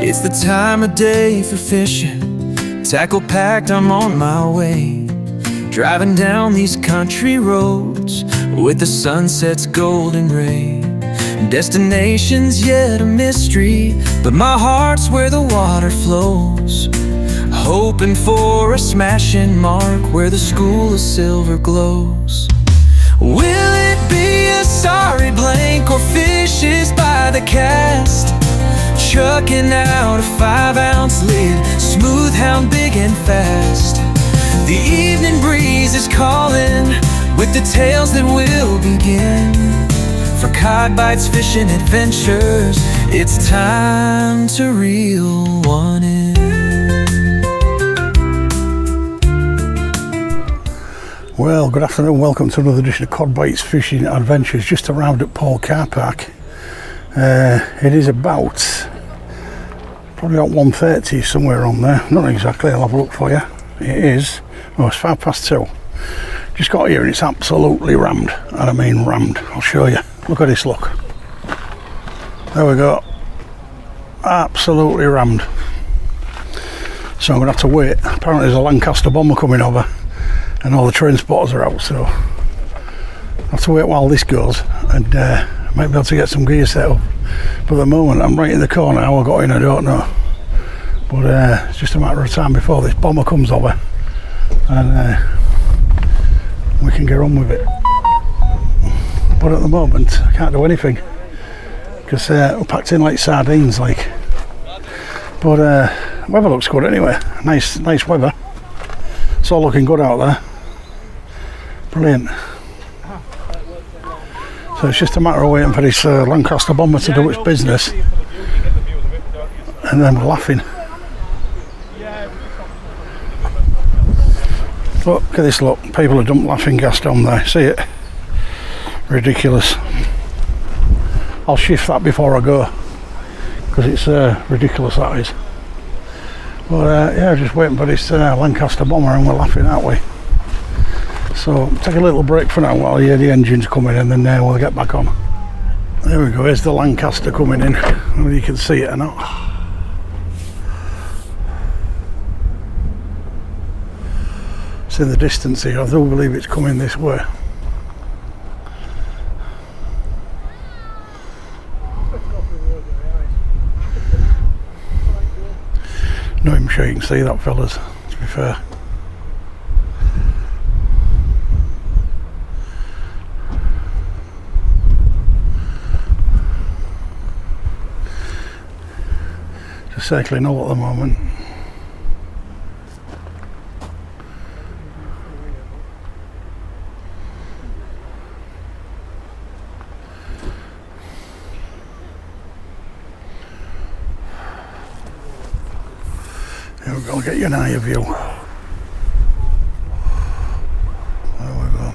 It's the time of day for fishing. Tackle packed, I'm on my way. Driving down these country roads with the sunset's golden ray. Destination's yet a mystery, but my heart's where the water flows. Hoping for a smashing mark where the school of silver glows. Will it be a sorry blank or fishes by the cast? Chucking out a 5-ounce lid, smooth hound big and fast. The evening breeze is calling with the tales that will begin. For cod bites, fishing adventures, it's time to reel one in. Well, good afternoon, welcome to another edition of Cod Bites Fishing Adventures. Just arrived at Paull car park. It is about probably about 1:30, somewhere on there, not exactly, I'll have a look for you. It is, oh, it's 2:05. Just got here and it's absolutely rammed, and I mean rammed. I'll show you. Look at this, look. There we go. Absolutely rammed. So I'm going to have to wait. Apparently there's a Lancaster bomber coming over and all the train spotters are out, so I have to wait while this goes and might be able to get some gear set up. But at the moment I'm right in the corner. How I got in I don't know, but it's just a matter of time before this bomber comes over and we can get on with it. But at the moment I can't do anything because we're packed in like sardines, like. But weather looks good anyway. Nice weather. It's all looking good out there. Brilliant. So it's just a matter of waiting for this Lancaster bomber to do its business, and then we're laughing. Look at this, look. People have dumped laughing gas down there. See it? Ridiculous. I'll shift that before I go because it's ridiculous, that is. But yeah, just waiting for this Lancaster bomber and we're laughing, aren't we? So take a little break for now while you hear the engines coming in, and then we'll get back on. There we go, here's the Lancaster coming in. I don't know if you can see it or not. It's in the distance here. I do believe it's coming this way. Not even sure you can see that, fellas, to be fair. Just circling all at the moment. Here we go, I'll get you an higher view. There we go.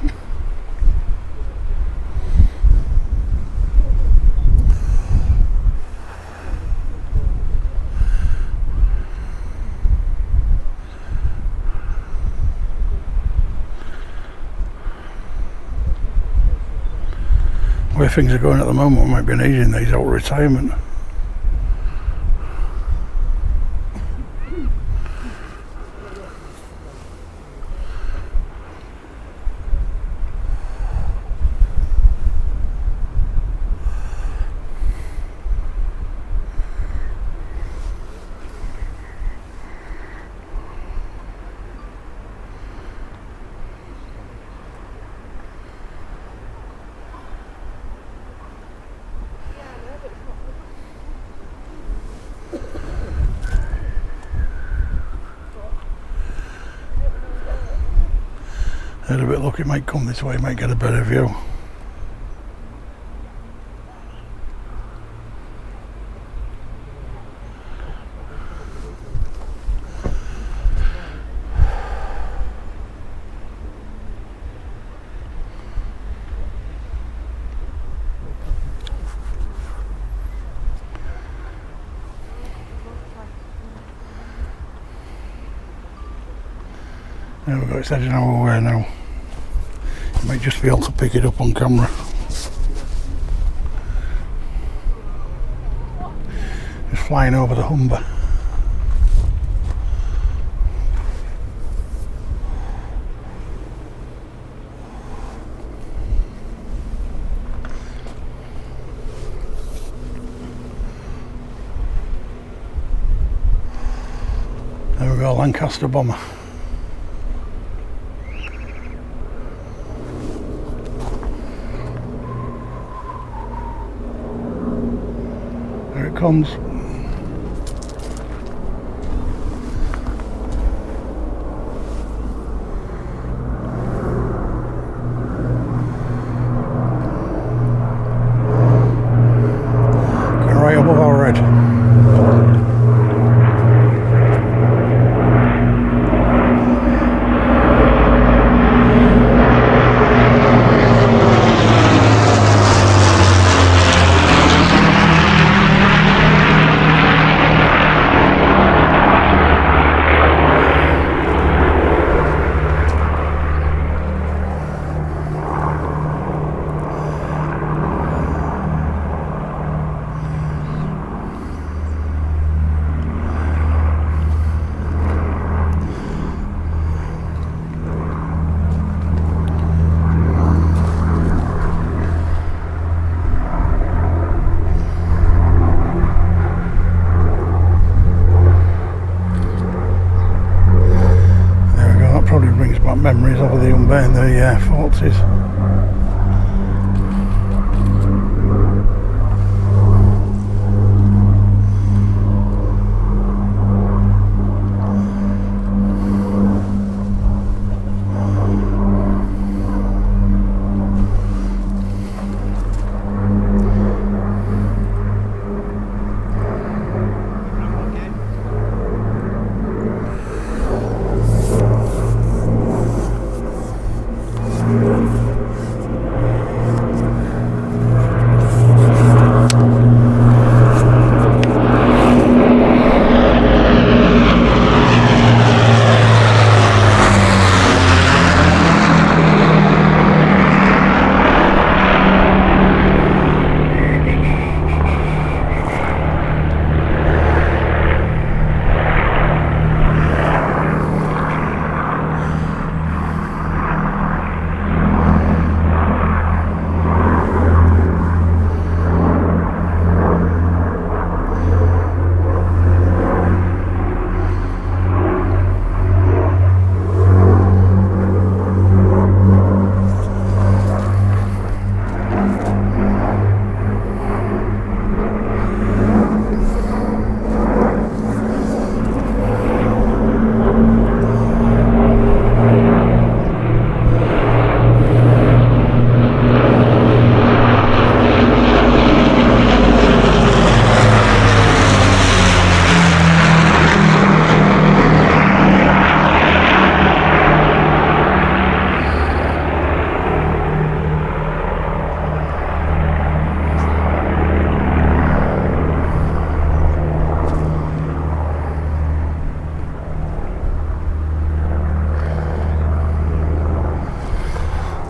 Where things are going at the moment, we might be needing these out of retirement. Had a bit of luck, it might come this way, might get a better view. There we go, it's heading our way now. You might just be able to pick it up on camera. Just flying over the Humber. There we go, Lancaster bomber. There it comes. Going right above our head. Memories of the Humber in the 40s.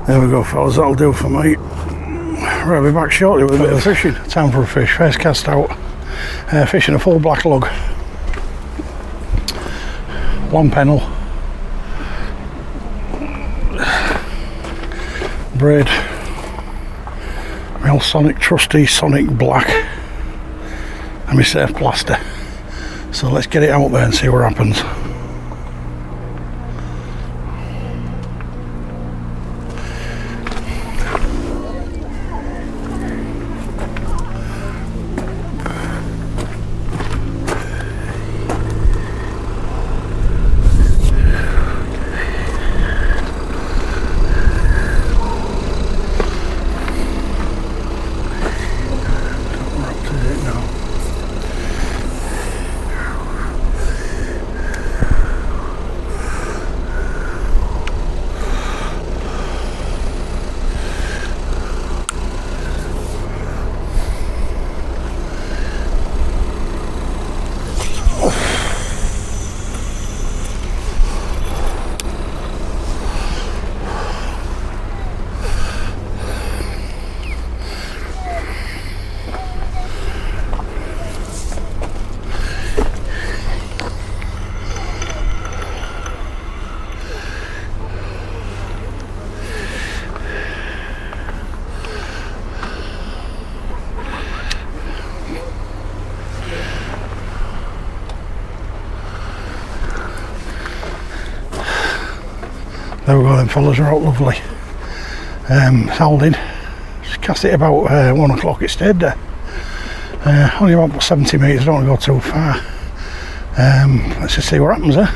There we go, fellas, that'll do for me. Right, I'll be back shortly with a bit of fishing. Time for a fish. First cast out, fishing a full black lug. Long pennel. Braid. Real Sonic, trusty Sonic black. And my safe plaster. So let's get it out there and see what happens. There we go, them fellas are out lovely. Holding. Just cast it about 1 o'clock, it stayed there. Only about 70 metres, don't want to go too far. Let's just see what happens there.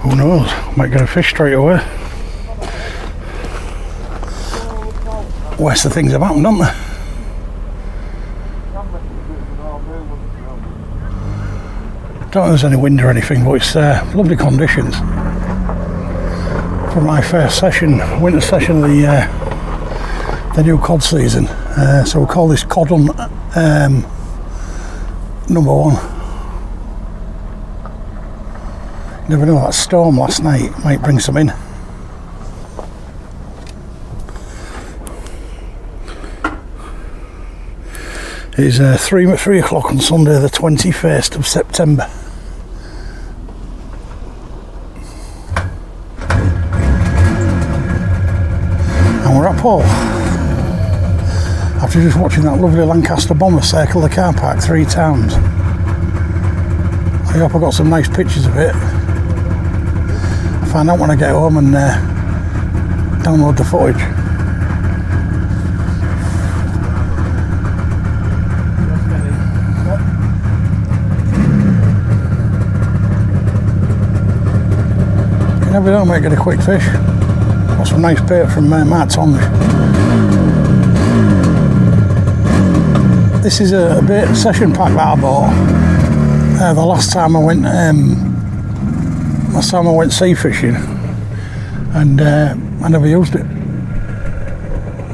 Who knows, might get a fish straight away. Worst of things have happened, haven't they? Don't think there's any wind or anything, but it's lovely conditions for my first session, winter session of the new cod season. So we'll call this cod on number 1. You never know, that storm last night might bring some in. It's 3 o'clock on Sunday the 21st of September. And we're at Paull. After just watching that lovely Lancaster bomber circle the car park 3 times. I hope I got some nice pictures of it. I'll find out when I get home and download the footage. You never know, I might get a quick fish. Got some nice bait from Matt's on there. This is a bait session pack that I bought. The last time I went sea fishing, and I never used it.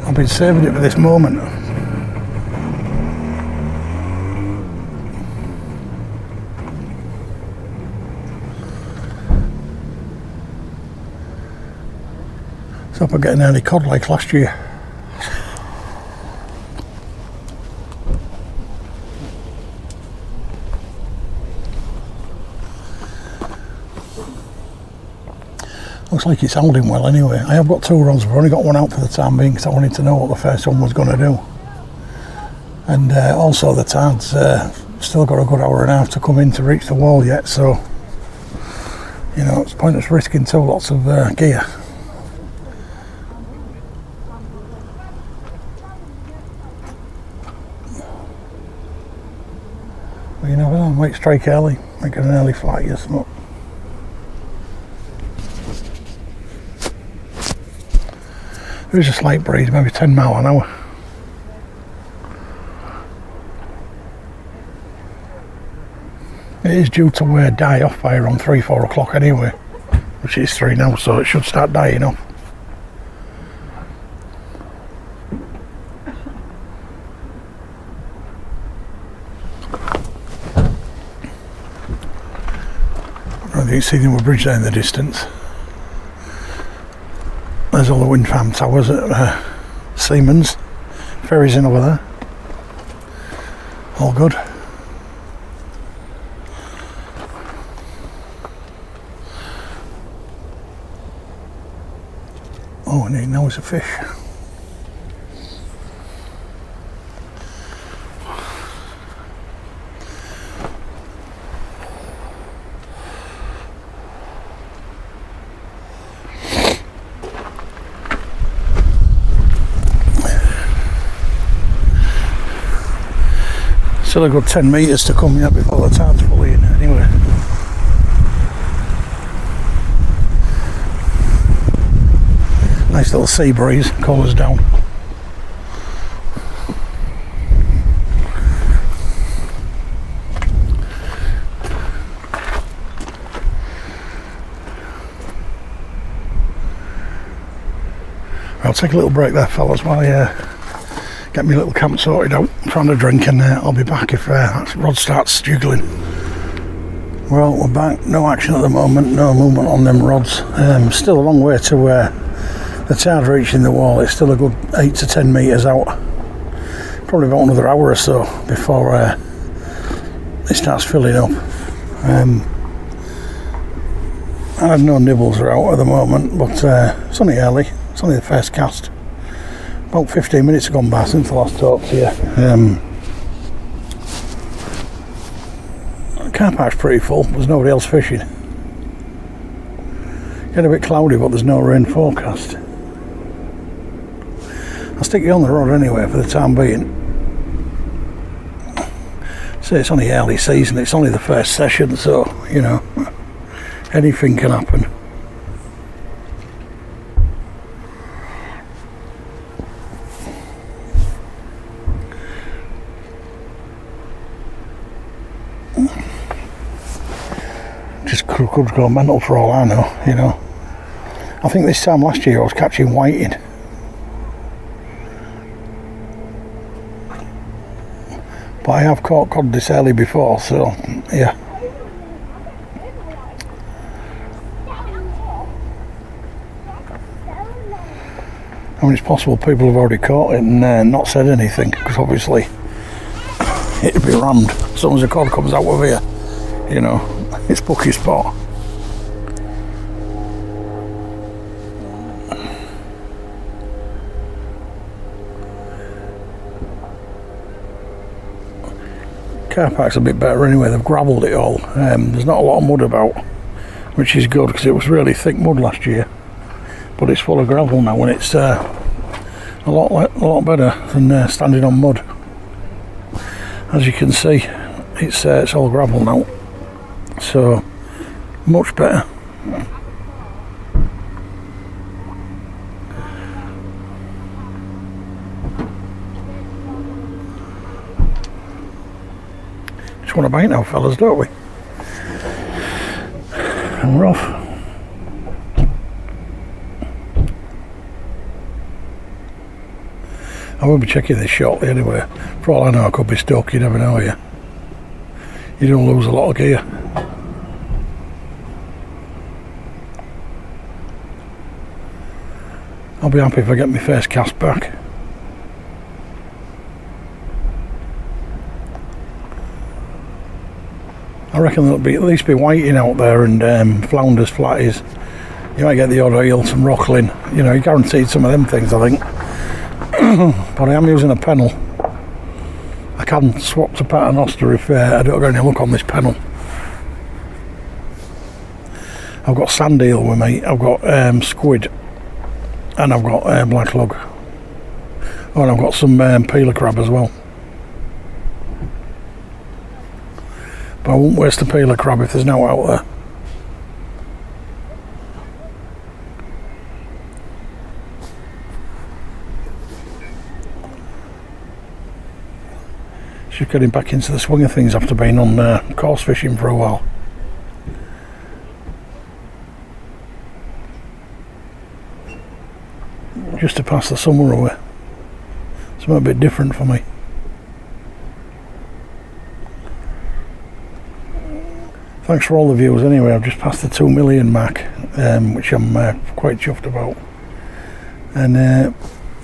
I've been saving it for this moment. So I get an early cod like last year. Looks like it's holding well anyway. I have got 2 rods, I've only got one out for the time being because I wanted to know what the first one was going to do. And also the tide's still got a good hour and a half to come in to reach the wall yet, so you know, it's pointless risking 2 lots of gear. But you never know, might strike early, might get an early flight or something. There is a slight breeze, maybe 10 mile an hour. It is due to die off by around 3-4 o'clock anyway, which is 3 now, so it should start dying off. I don't think you see the other bridge there in the distance. There's all the wind farm towers at Siemens. Ferries in over there. All good. Oh, and now it's a fish. Still a good 10 metres to come yet before the tide's fully in anyway. Nice little sea breeze, colours down. I'll take a little break there, fellas, while I get my little camp sorted out, find a drink, and I'll be back if that rod starts jiggling. Well, we're back, no action at the moment, no movement on them rods. Still a long way to the tide reaching the wall. It's still a good 8 to 10 metres out. Probably about another hour or so before it starts filling up. I had no nibbles are out at the moment, but it's only early. It's only the first cast. About 15 minutes have gone by since the last talk to you. The car park's pretty full. There's nobody else fishing. Getting a bit cloudy, but there's no rain forecast. I'll stick you on the rod anyway for the time being. So it's only early season. It's only the first session, so you know anything can happen. Just could go mental for all I know, you know. I think this time last year I was catching whiting. But I have caught cod this early before, so yeah. I mean, it's possible people have already caught it and not said anything, because obviously it'd be rammed as soon as the cod comes out of here, you know. It's bookie spot. Car park's a bit better anyway. They've gravelled it all. There's not a lot of mud about, which is good because it was really thick mud last year. But it's full of gravel now, and it's a lot better than standing on mud. As you can see, it's all gravel now. So much better. Just want to bite now, fellas, don't we? And we're off. I will be checking this shortly anyway. For all I know, I could be stuck. You never know, you don't lose a lot of gear. I'll be happy if I get my first cast back. I reckon there'll be at least be whiting out there and flounders, flatties. You might get the odd eel, some rockling. You know, you're guaranteed some of them things, I think. But I am using a pennel. I can swap to paternoster if I don't get any luck on this pennel. I've got sand eel with me. I've got squid. And I've got black lug. Oh, and I've got some peeler crab as well. But I won't waste the peeler crab if there's no out there. Just getting back into the swing of things after being on course fishing for a while. Just to pass the summer away. Something a bit different for me. Thanks for all the views anyway. I've just passed the 2 million mark, which I'm quite chuffed about. And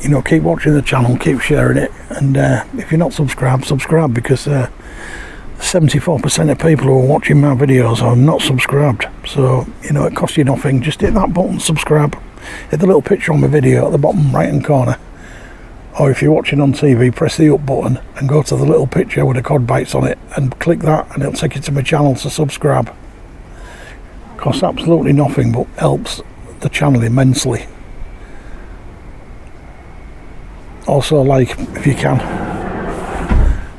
you know, keep watching the channel, keep sharing it, and if you're not subscribed, subscribe, because 74% of people who are watching my videos are not subscribed. So you know, it costs you nothing. Just hit that button, subscribe. Hit the little picture on the video at the bottom right hand corner, or if you're watching on TV, press the up button and go to the little picture with the cod bites on it and click that, and it'll take you to my channel to subscribe. Costs absolutely nothing, but helps the channel immensely. Also like if you can,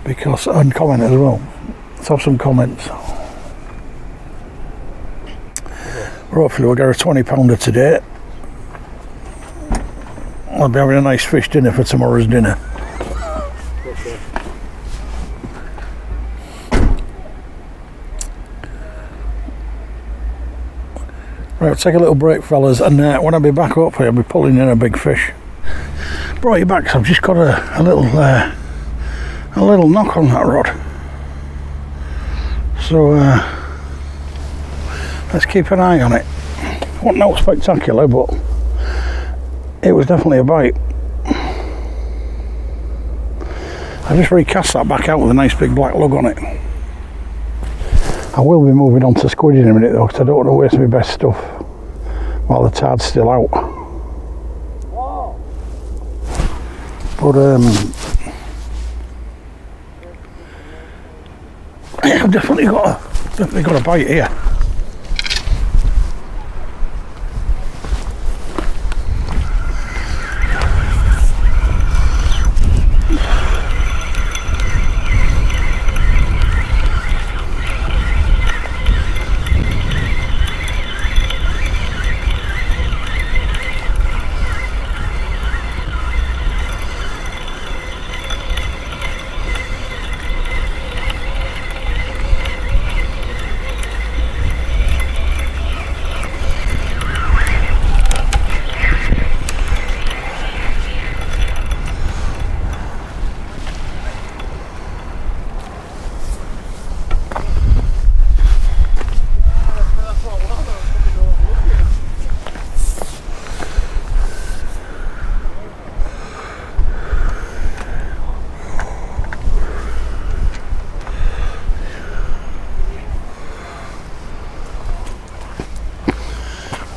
because, and comment as well. Let's have some comments. Hopefully we'll get a 20 pounder today. I'll be having a nice fish dinner for tomorrow's dinner. Right, we'll take a little break, fellas, and when I be back, hopefully I'll be pulling in a big fish. Brought you back, so I've just got a little knock on that rod. So let's keep an eye on it. Wasn't not spectacular, but it was definitely a bite. I just recast that back out with a nice big black lug on it. I will be moving on to squid in a minute though, because I don't want to waste my best stuff while the tide's still out. But I've definitely got a bite here.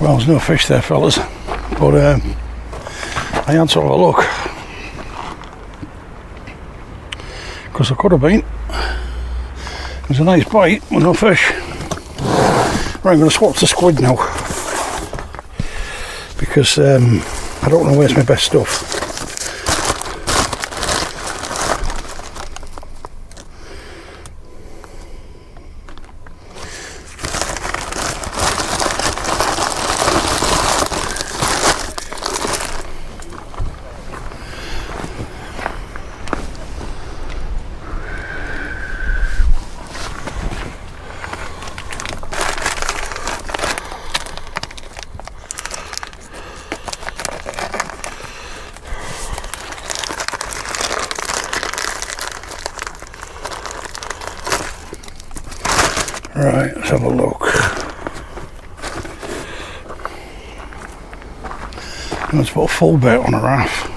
Well, there's no fish there, fellas, but I had to have a look, because I could have been. It was a nice bite with no fish. Right, I'm going to swap to squid now, because I don't want to waste my best stuff. Right, let's have a look. Let's put a full bait on a raft.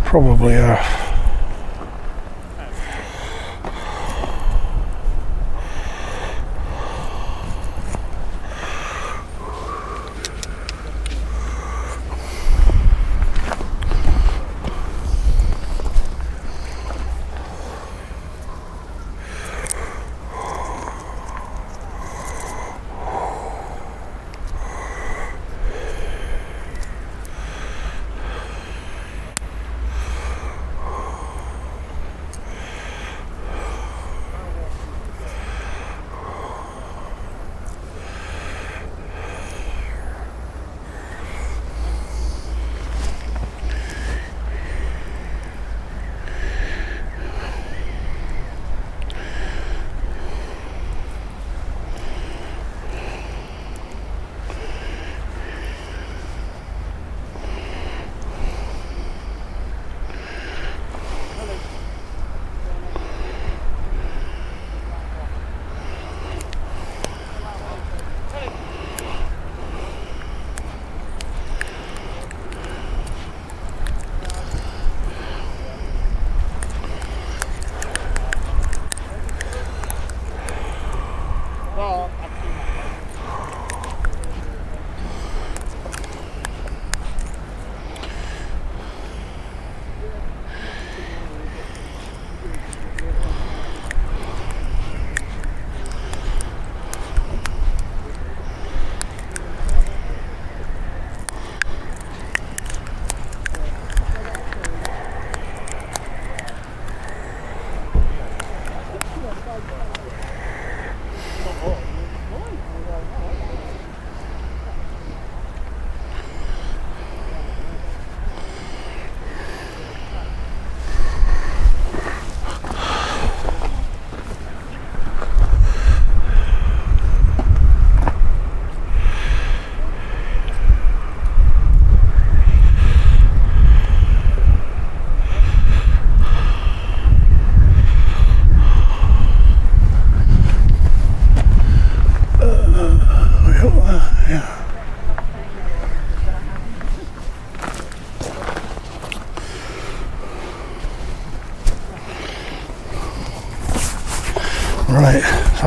Probably half.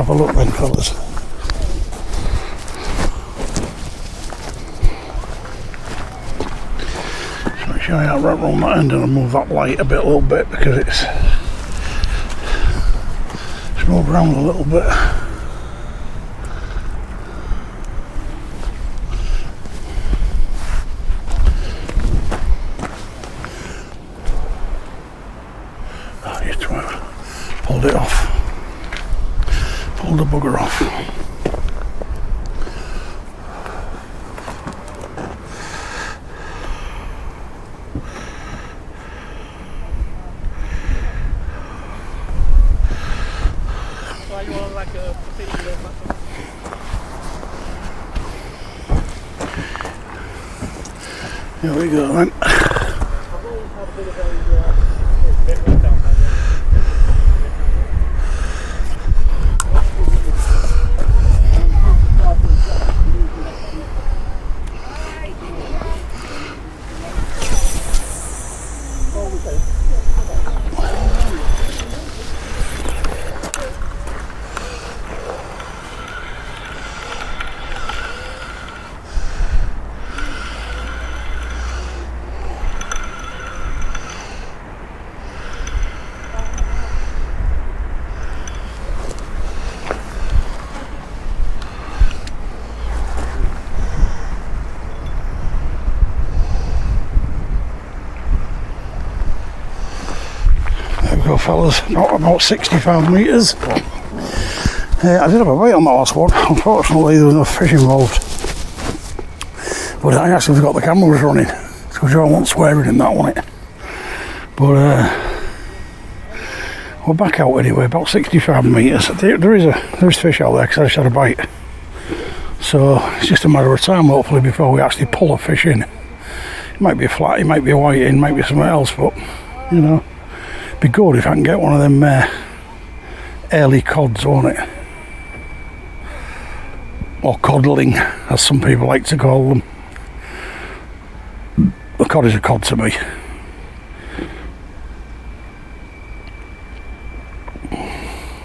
have a look then, fellas. Just make sure I don't wrap around that end and I'll move that light a little bit because it's move around a little bit. Oh, you twat. Pulled it off. Pulled the bugger off. Here we go then. Fellas, about 65 metres. I did have a bite on that last one. Unfortunately, there was no fish involved. But I actually forgot the camera was running. Because I wasn't swearing in that one. But we're back out anyway, about 65 metres. There's fish out there because I just had a bite. So it's just a matter of time, hopefully, before we actually pull a fish in. It might be a flat, it might be a whiting, it might be something else, but you know. Be good if I can get one of them early cods, won't it? Or codling, as some people like to call them. A cod is a cod to me.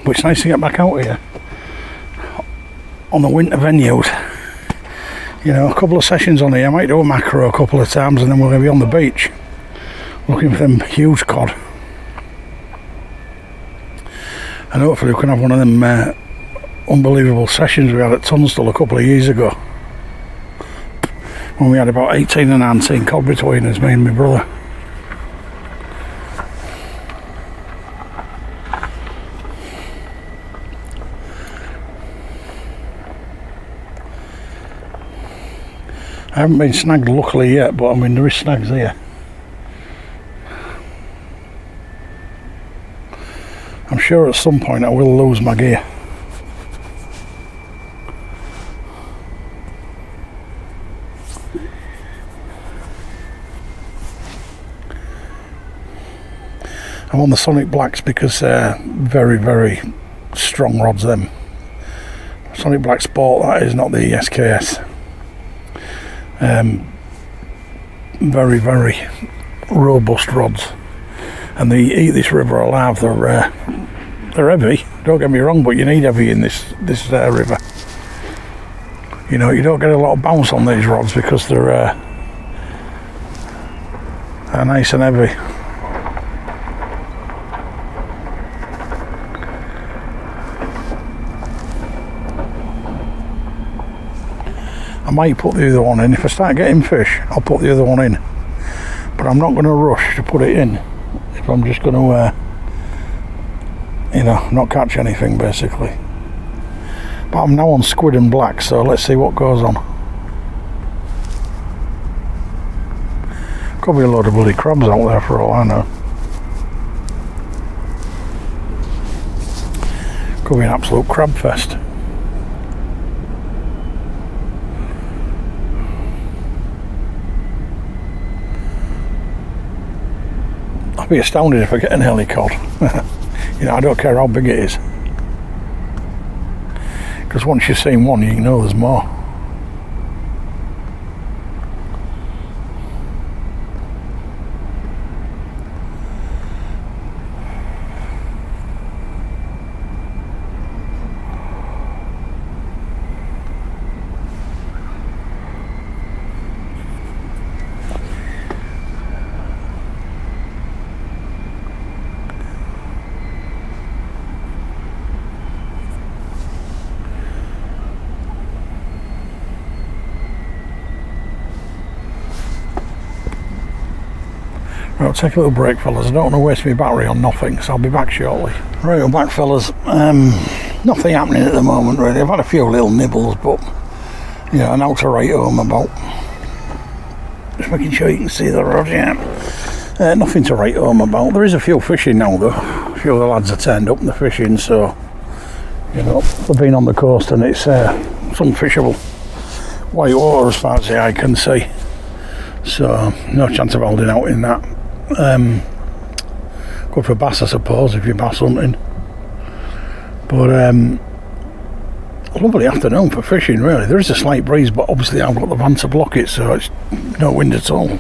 But it's nice to get back out here on the winter venues. You know, a couple of sessions on here. I might do a Makro a couple of times and then we're going to be on the beach looking for them huge cod. And hopefully we can have one of them unbelievable sessions we had at Tunstall a couple of years ago. When we had about 18 and 19 cod between us, me and my brother. I haven't been snagged luckily yet, but I mean there is snags here. I'm sure at some point I will lose my gear. I'm on the Sonic Blacks because they're very, very strong rods, them. Sonic Black Sport, that is, not the SKS. Very, very robust rods. And they eat this river alive. They're heavy, don't get me wrong, but you need heavy in this river. You know, you don't get a lot of bounce on these rods because they're nice and heavy. I might put the other one in. If I start getting fish, I'll put the other one in. But I'm not going to rush to put it in if I'm just going to you know, not catch anything basically. But I'm now on squid and black, so let's see what goes on. Could be a load of bloody crabs out there for all I know. Could be an absolute crab fest. I'll be astounded if I get an early cod. You know, I don't care how big it is. Because once you've seen one, you know there's more. Right, I'll take a little break, fellas. I don't want to waste my battery on nothing, so I'll be back shortly. Right, I'm back, fellas. Nothing happening at the moment, really. I've had a few little nibbles, but yeah, an outer right home about. Just making sure you can see the rod, yeah. Nothing to write home about. There is a few fishing now, though. A few of the lads are turned up in the fishing, so you know they've been on the coast, and it's some fishable white water as far as the eye can see. So no chance of holding out in that. Good for bass, I suppose, if you're bass hunting. But lovely afternoon for fishing, really. There is a slight breeze, but obviously I've got the van to block it, so it's no wind at all.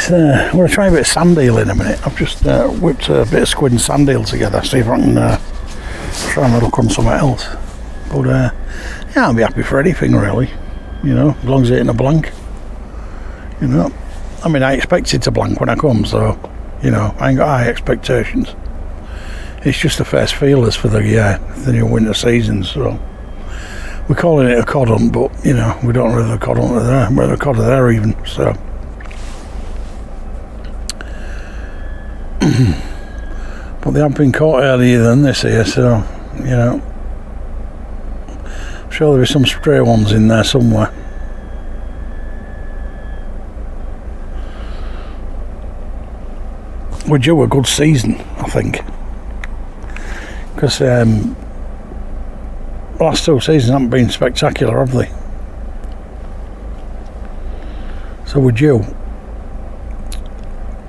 We're going to try a bit of sand eel in a minute. I've just whipped a bit of squid and sand eel together, see if I can try and look on something else. But yeah, I'll be happy for anything, really. You know, as long as it ain't a blank. You know, I mean, I expect it to blank when I come, so you know, I ain't got high expectations. It's just the first feelers for the new winter season, so we're calling it a cod hunt, but you know, we don't know whether the cod hunt are there, whether the cod are there even, so. But they have been caught earlier than this here, so you know, I'm sure there'll be some stray ones in there somewhere. We're due a good season, I think, because the last two seasons haven't been spectacular, have they? So we're due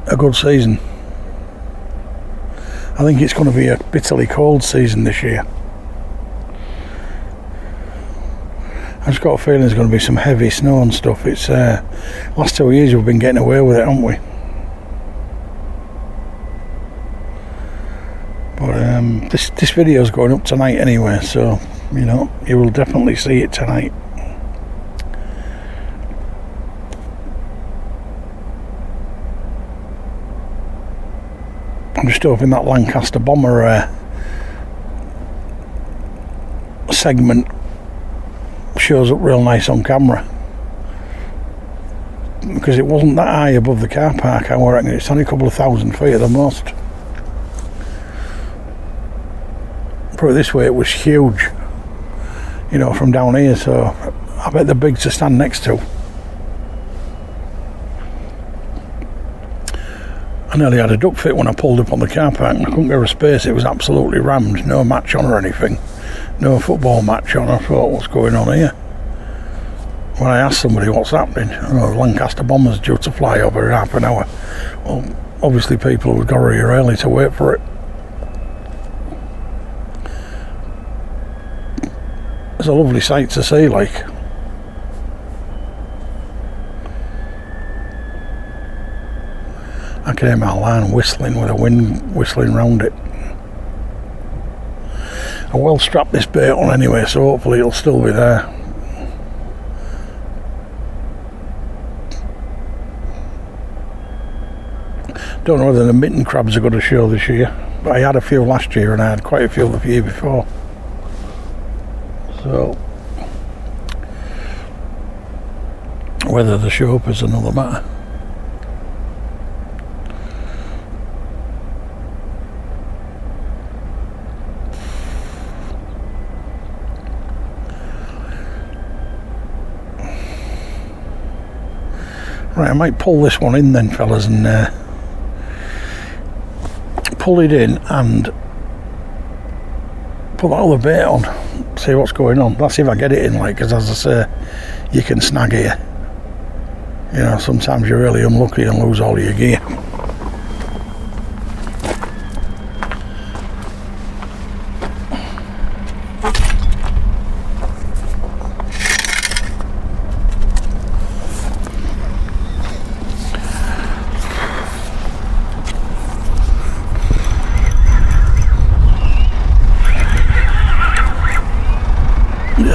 a good season. I think it's going to be a bitterly cold season this year. I've just got a feeling there's going to be some heavy snow and stuff. It's last 2 years we've been getting away with it, haven't we? But this video is going up tonight anyway, so you know, you will definitely see it tonight. I'm just hoping that Lancaster bomber segment shows up real nice on camera, because it wasn't that high above the car park. I reckon it's only a couple of 1,000 feet at the most. Put it this way, it was huge, you know, from down here, so I bet they're big to stand next to. I nearly had a duck fit when I pulled up on the car park. I couldn't get a space. It was absolutely rammed. No match on or anything. No football match on. I thought, what's going on here? When I asked somebody what's happening, oh, the Lancaster bomber's due to fly over in half an hour. Well, obviously people would go here early to wait for it. It's a lovely sight to see, like. I can hear my line whistling with the wind whistling round it. I will strap this bait on anyway, so hopefully it'll still be there. Don't know whether the mitten crabs are going to show this year, but I had a few last year and I had quite a few the year before. So whether they show up is another matter. Right, I might pull this one in then, fellas, and pull it in and put that other bait on, see what's going on. That's if I get it in, like, because as I say, you can snag here. You know, sometimes you're really unlucky and lose all your gear.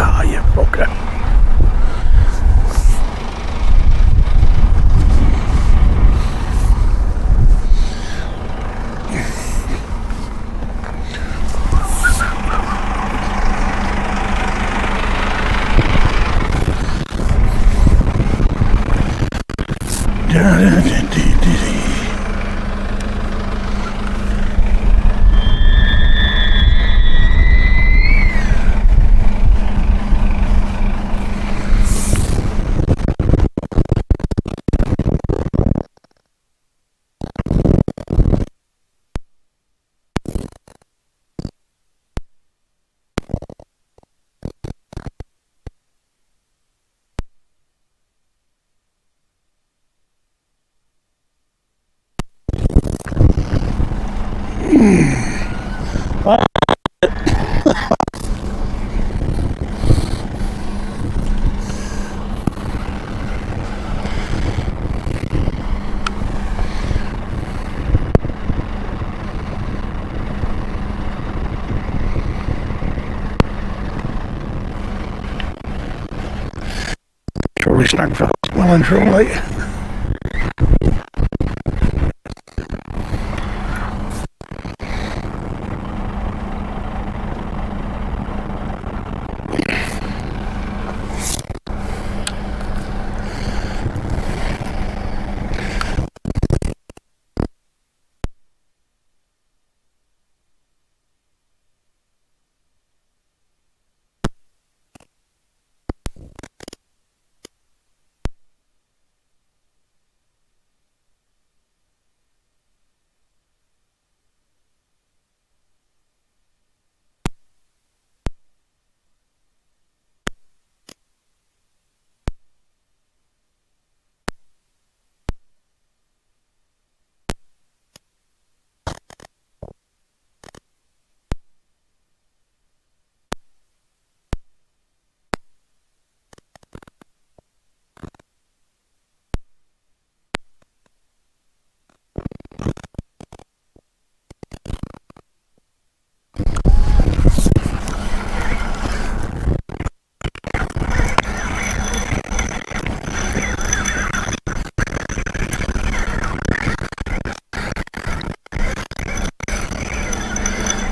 Ah, you fucker. Surely snag fell well and truly.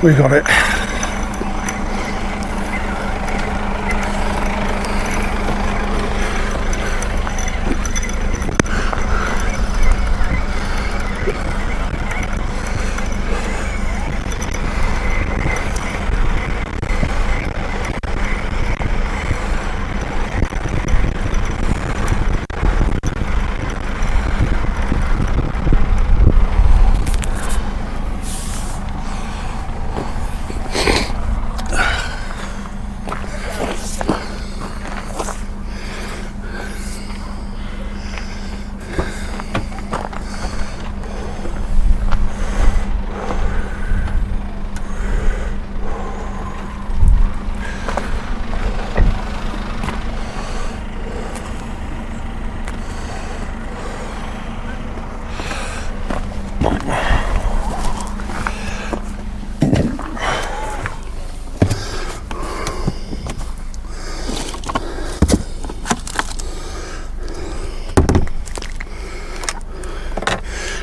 We got it.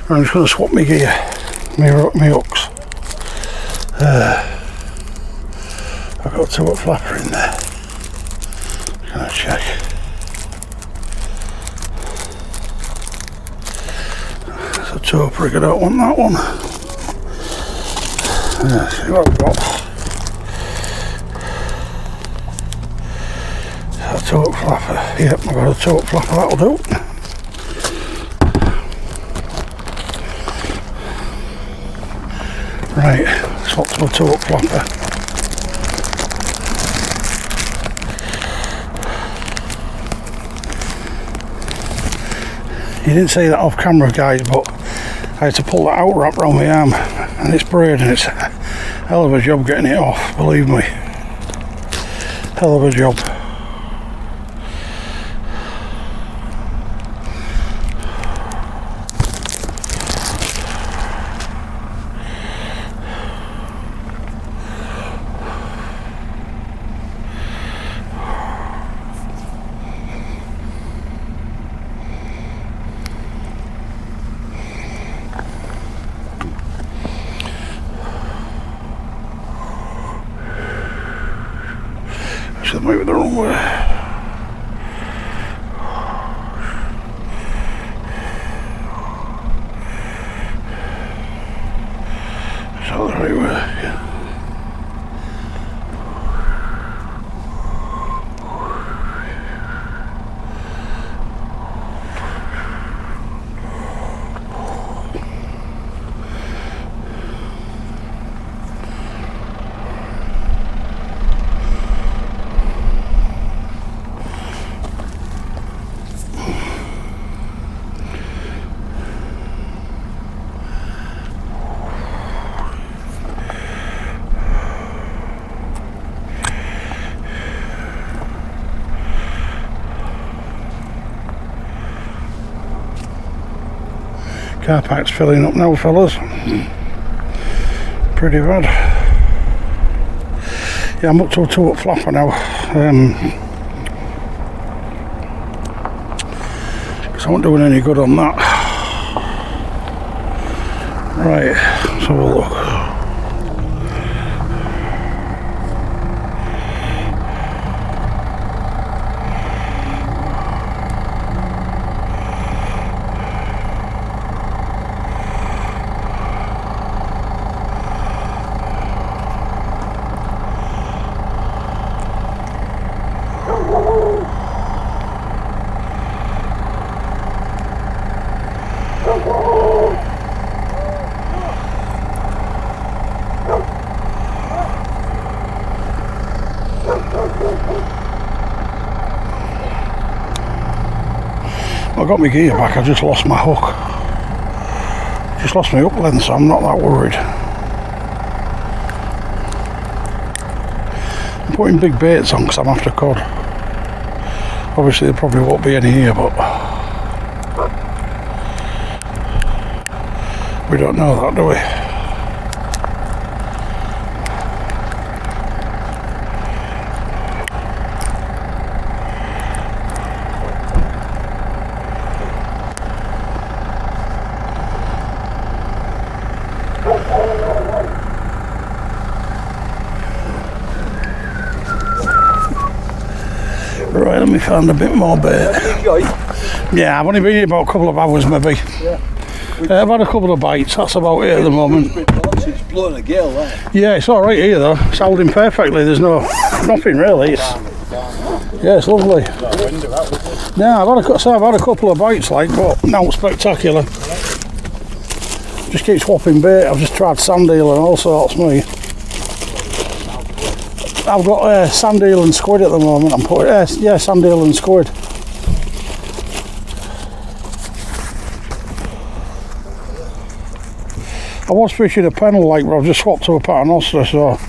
I'm just going to swap my gear, my hooks. I've got a Turbot flapper in there. Can I check? It's a Turbot rig, I don't want that one. See what I've got. A Turbot flapper. Yep, I've got a Turbot flapper, that'll do. Right, swap to a Turbot flapper. You didn't see that off camera, guys, but I had to pull that out wrap around my arm, and it's braid, and it's a hell of a job getting it off, believe me. Hell of a job. Maybe the wrong way. Is that the right way? Yeah. Car park's filling up now, fellas. Pretty bad. Yeah, I'm up to a 2 up flapper now. Because I wasn't doing any good on that. Right, let's have a look. I got my gear back, I just lost my hook. Just lost my hook length, so I'm not that worried. I'm putting big baits on because I'm after cod. Obviously there probably won't be any here, but we don't know that, do we? Right, let me find a bit more bait. Yeah, I've only been here about a couple of hours maybe. Yeah. I've had a couple of bites, that's about it at the moment. It's blowing a gale there. Yeah, it's alright here though, it's holding perfectly, there's nothing really. Yeah, it's lovely. Yeah, I've had a couple of bites like, but not spectacular. Just keep swapping bait, I've just tried sand eel and all sorts, me. I've got sand eel and squid at the moment. I'm putting yeah, sand eel and squid. I was fishing a pennel lake, but I've just swapped to a paternoster, so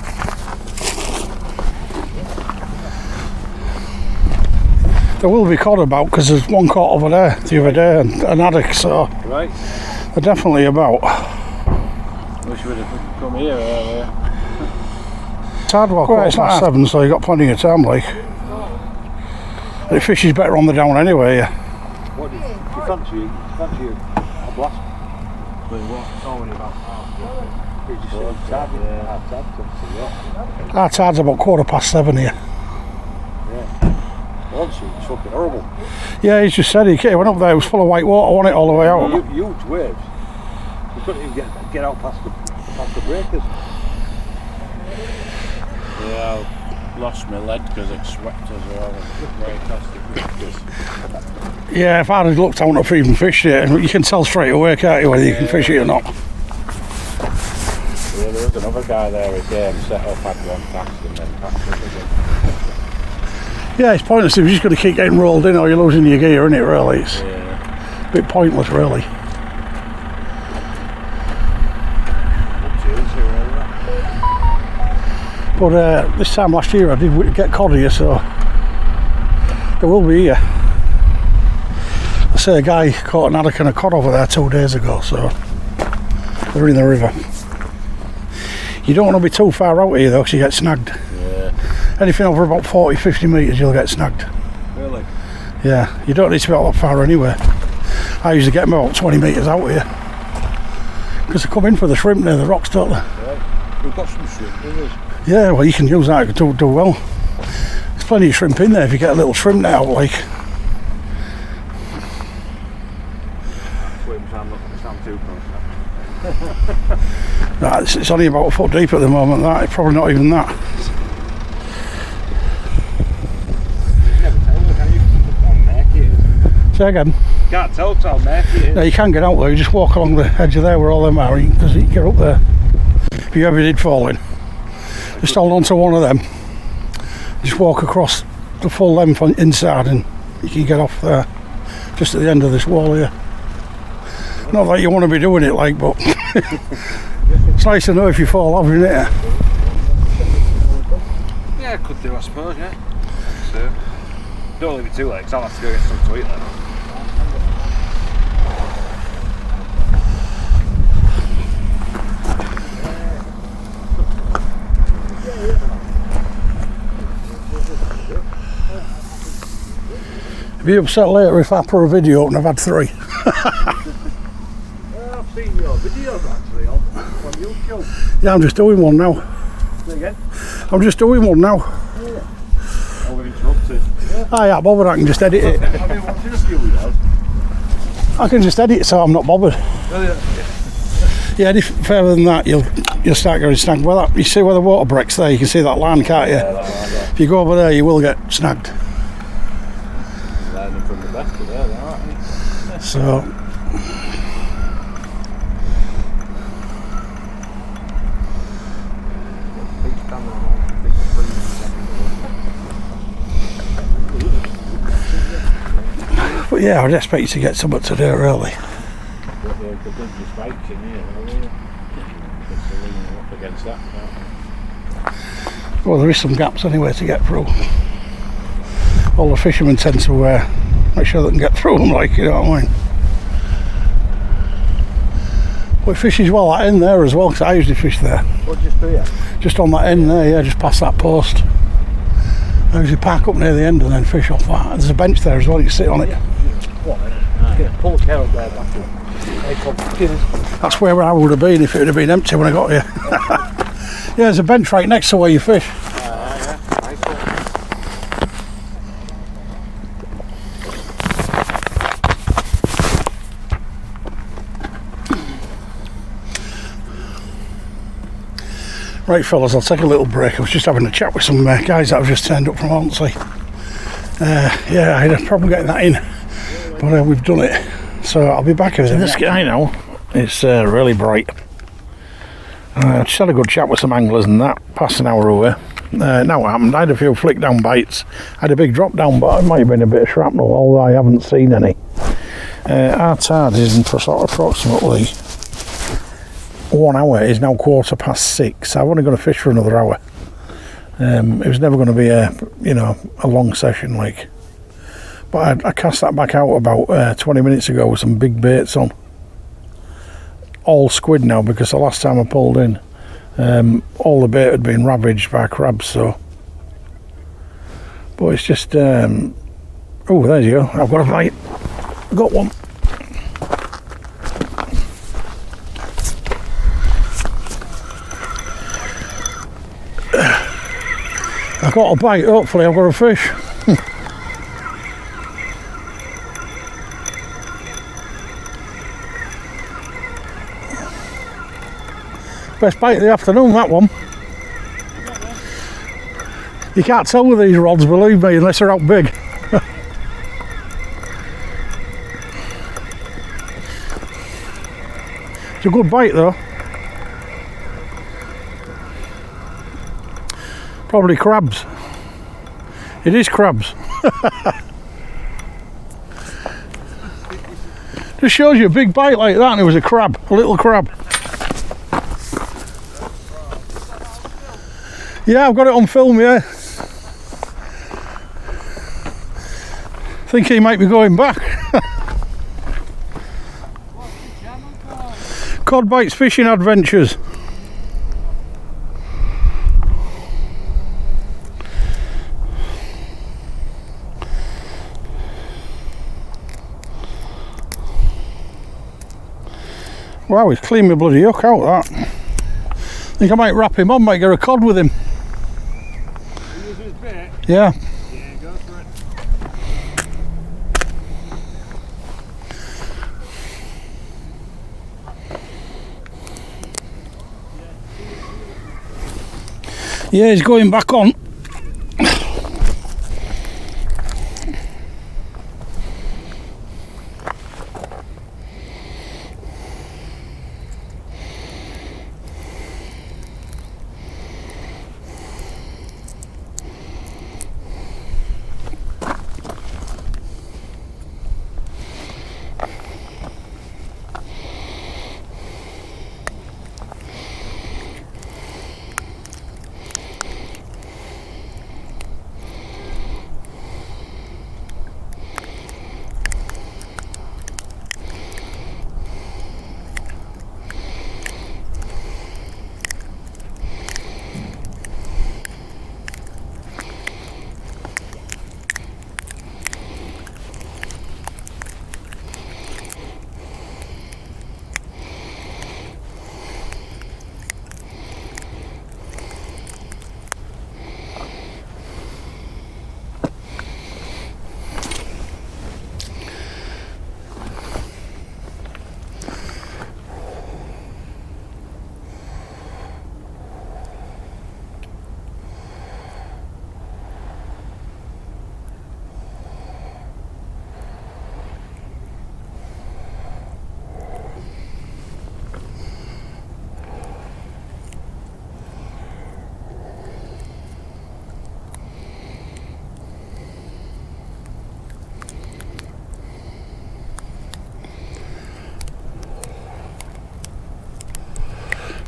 there will be cod about because there's one caught over there the other day and an haddock, so right. They're definitely about. Wish we'd have come here earlier. It's hard walk, well, it's not 7, so you've got plenty of time, like. The fish is better on the down anyway. What do you fancy a blast? But what? It's only about half. Our tide's about 7:15 here. Yeah. Once it was fucking horrible. Yeah, he's just said he went up there, it was full of white water, wasn't it, all the way out? Huge waves. We couldn't even get out past the breakers. Yeah, I lost my lead because it swept us all right past the breakers. Yeah, if I'd have looked, I wouldn't have even fished it. You can tell straight away, can't you, whether you can fish it or not. Yeah, there was another guy there again, set up, had one cast and then cast up again. Yeah, it's pointless if you're just going to keep getting rolled in or you're losing your gear, isn't it, really? It's a bit pointless, really. But this time last year I did get cod here, so there will be here. I say a guy caught an haddock and a cod over there 2 days ago, so they're in the river. You don't want to be too far out here though, because you get snagged. Yeah. Anything over about 40-50 metres you'll get snagged. Really? Yeah, you don't need to be out that far anyway. I usually get them about 20 metres out here. Because they come in for the shrimp near the rocks, don't they? Right. We've got some shrimp in us. Yeah, well you can use that to do well. There's plenty of shrimp in there if you get a little shrimp net out, like. Nah, it's only about a foot deep at the moment, that. It's probably not even that. Say again? Can't tell how murky it is. No, you can get out there, you just walk along the edge of there where all them are, because you can get up there. If you ever did fall in. Just hold on to one of them. Just walk across the full length on inside and you can get off there. Just at the end of this wall here. Not that you want to be doing it like, but it's nice to know if you fall off, isn't it? Yeah, I could do, I suppose, yeah. So, don't leave it too late, because I'll have to go get something to eat then. Be upset later if I put a video up and I've had 3. I've seen your videos actually on YouTube. Yeah, I'm just doing one now. Say again? I'm just doing one now. Over interrupted. I ain't bothered, I can just edit it. I've been watching a few videos. I can just edit it so I'm not bothered. Yeah, any further than that you'll start getting snagged. Well, that, you see where the water breaks there, you can see that line, can't you? If you go over there you will get snagged. Learning from the best of there, aren't you? So but yeah, I'd expect you to get something to do really. Well, there is some gaps anyway to get through. All the fishermen tend to make sure they can get through them, like, you know what I mean. But it fishes well that end there as well, because I usually fish there. What, just here? Just on that end there, yeah, just past that post. I usually park up near the end and then fish off that. There's a bench there as well, you can sit on it. What? Get a pull carrot there back in. That's where I would have been if it would have been empty when I got here. Yeah, there's a bench right next to where you fish. Yeah, nice one. Right fellas, I'll take a little break. I was just having a chat with some guys that have just turned up from Hornsey. Yeah, I had a problem getting that in, but we've done it. So I'll be back in the sky now. It's really bright. I just had a good chat with some anglers and that, past an hour away. Now what happened, I had a few flick down bites. I had a big drop down, but it might have been a bit of shrapnel, although I haven't seen any. Our tide is in for sort of approximately 1 hour. It is now 6:15. I'm only going to fish for another hour. It was never going to be a long session like. But I cast that back out about 20 minutes ago with some big baits on. All squid now, because the last time I pulled in, all the bait had been ravaged by crabs. So, but it's just oh, there you go. I've got a bite. I've got one. I've got a bite. Hopefully, I've got a fish. Best bite of the afternoon, that one. You can't tell with these rods, believe me, unless they're out big. It's a good bite though. Probably crabs. It is crabs. Just shows you a big bite like that and it was a crab, a little crab. Yeah, I've got it on film, yeah. I think he might be going back. Cod Bites Fishing Adventures. Wow, he's cleaned my bloody hook out, that. I think I might wrap him on, might get a cod with him. Use his bait? Yeah. Yeah, go for it. Yeah, he's going back on.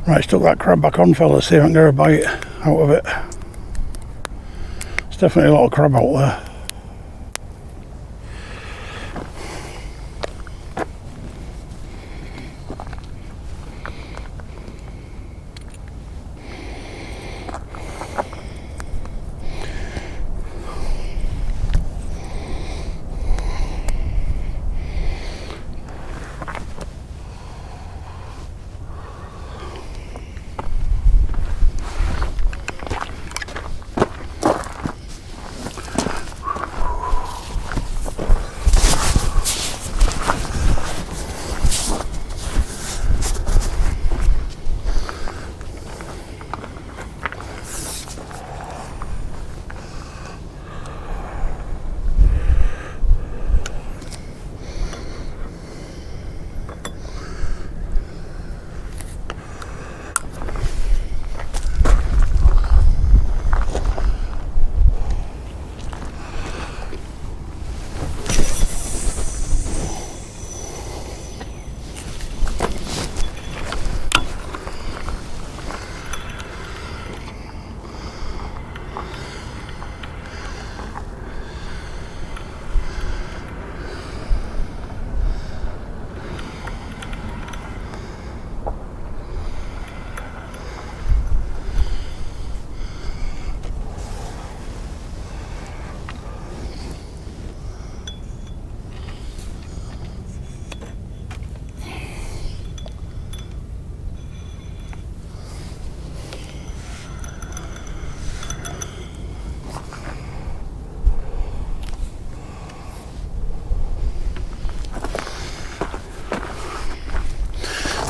Right, stuck that crab back on, fellas, see if I can get a bite out of it. There's definitely a lot of crab out there.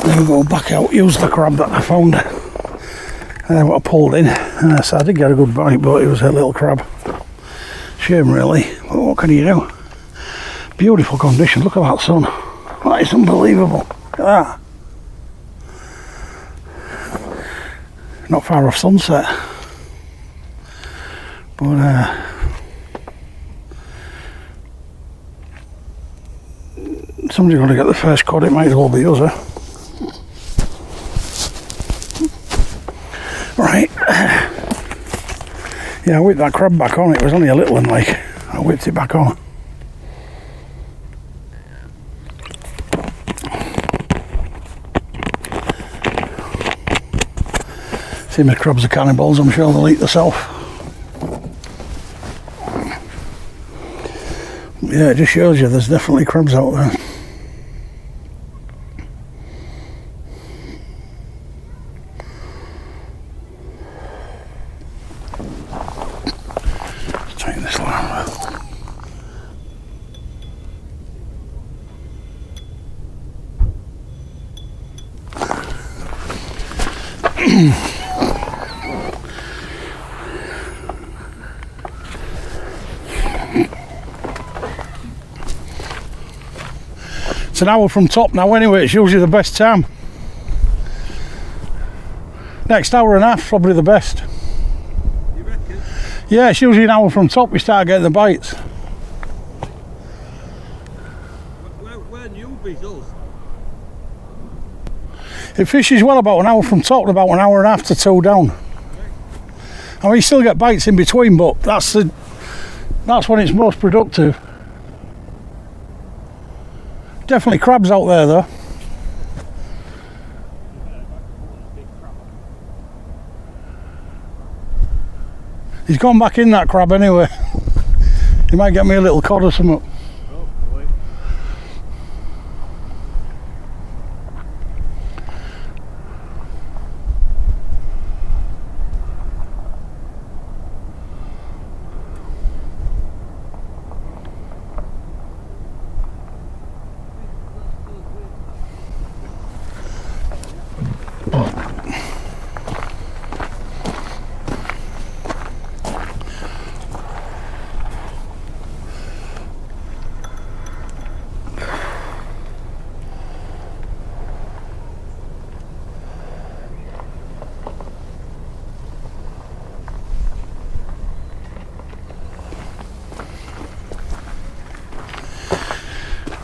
Then we go back out, use the crab that I found, what I pulled in. So I did get a good bite, but it was a little crab. Shame really, but what can you do? Beautiful condition, look at that sun. That is unbelievable, look at that. Not far off sunset. But somebody's got to get the first cut, it might as well be us, eh? Right, yeah, I whipped that crab back on, it was only a little one, like, I whipped it back on. See, my crabs are cannibals, I'm sure they'll eat themselves. Yeah, it just shows you there's definitely crabs out there. Tighten this line up. It's an hour from top now anyway, it's usually the best time. Next hour and a half, probably the best. You reckon? Yeah, it's usually an hour from top we start getting the bites. We're newbies, us. It fishes well about an hour from top and about an hour and a half to two down. I mean, you still get bites in between, but that's when it's most productive. Definitely crabs out there though. He's gone back in, that crab, anyway. He might get me a little cod or something.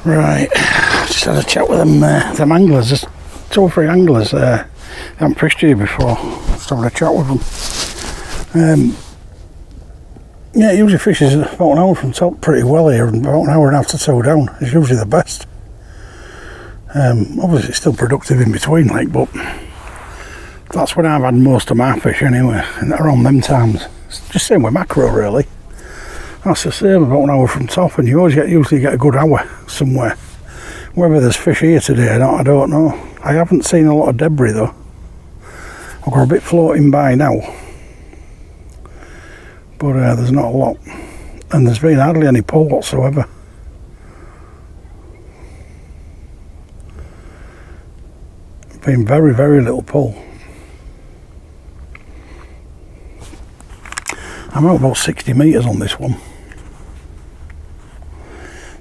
Right, just had a chat with them anglers, just 2 or 3 anglers haven't fished here before. Just having a chat with them. Yeah, it usually fishes about an hour from top pretty well here, and about an hour and a half to 2 down is usually the best. Obviously it's still productive in between, like, but that's when I've had most of my fish anyway, and around them times. It's just same with Makro really. That's the same, about an hour from top, and you always usually get a good hour somewhere. Whether there's fish here today or not, I don't know. I haven't seen a lot of debris though. I've got a bit floating by now, but there's not a lot, and there's been hardly any pull whatsoever. Been very, very little pull. I'm out about 60 metres on this one.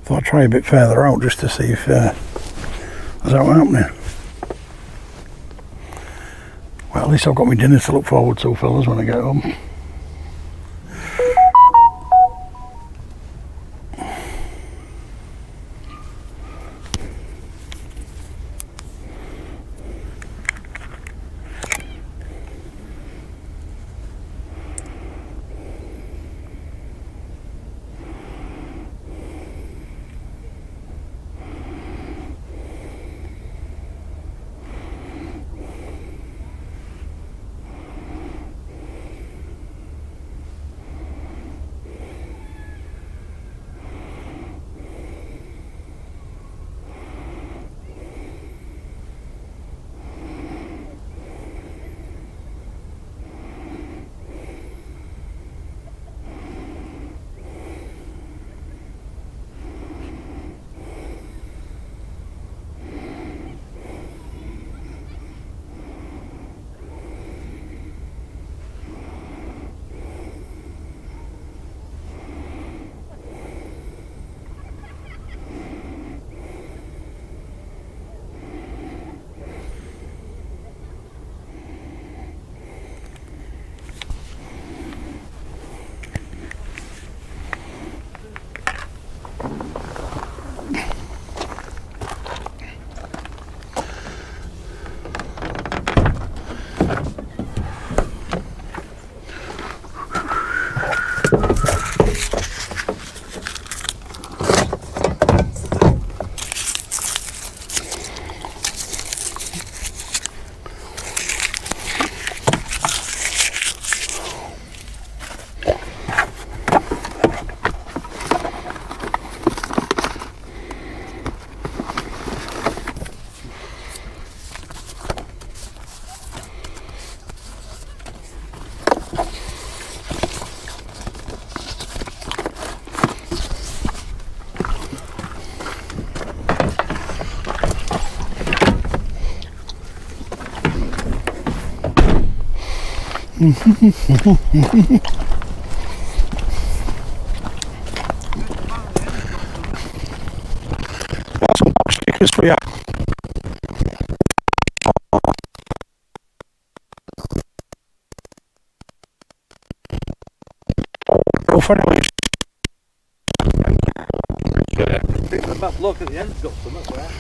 Thought I'd try a bit further out just to see if there's out happening. Well, at least I've got my dinner to look forward to, fellas, when I get home. Got some box stickers for you. Go for it. Look at the end, it's got some up there.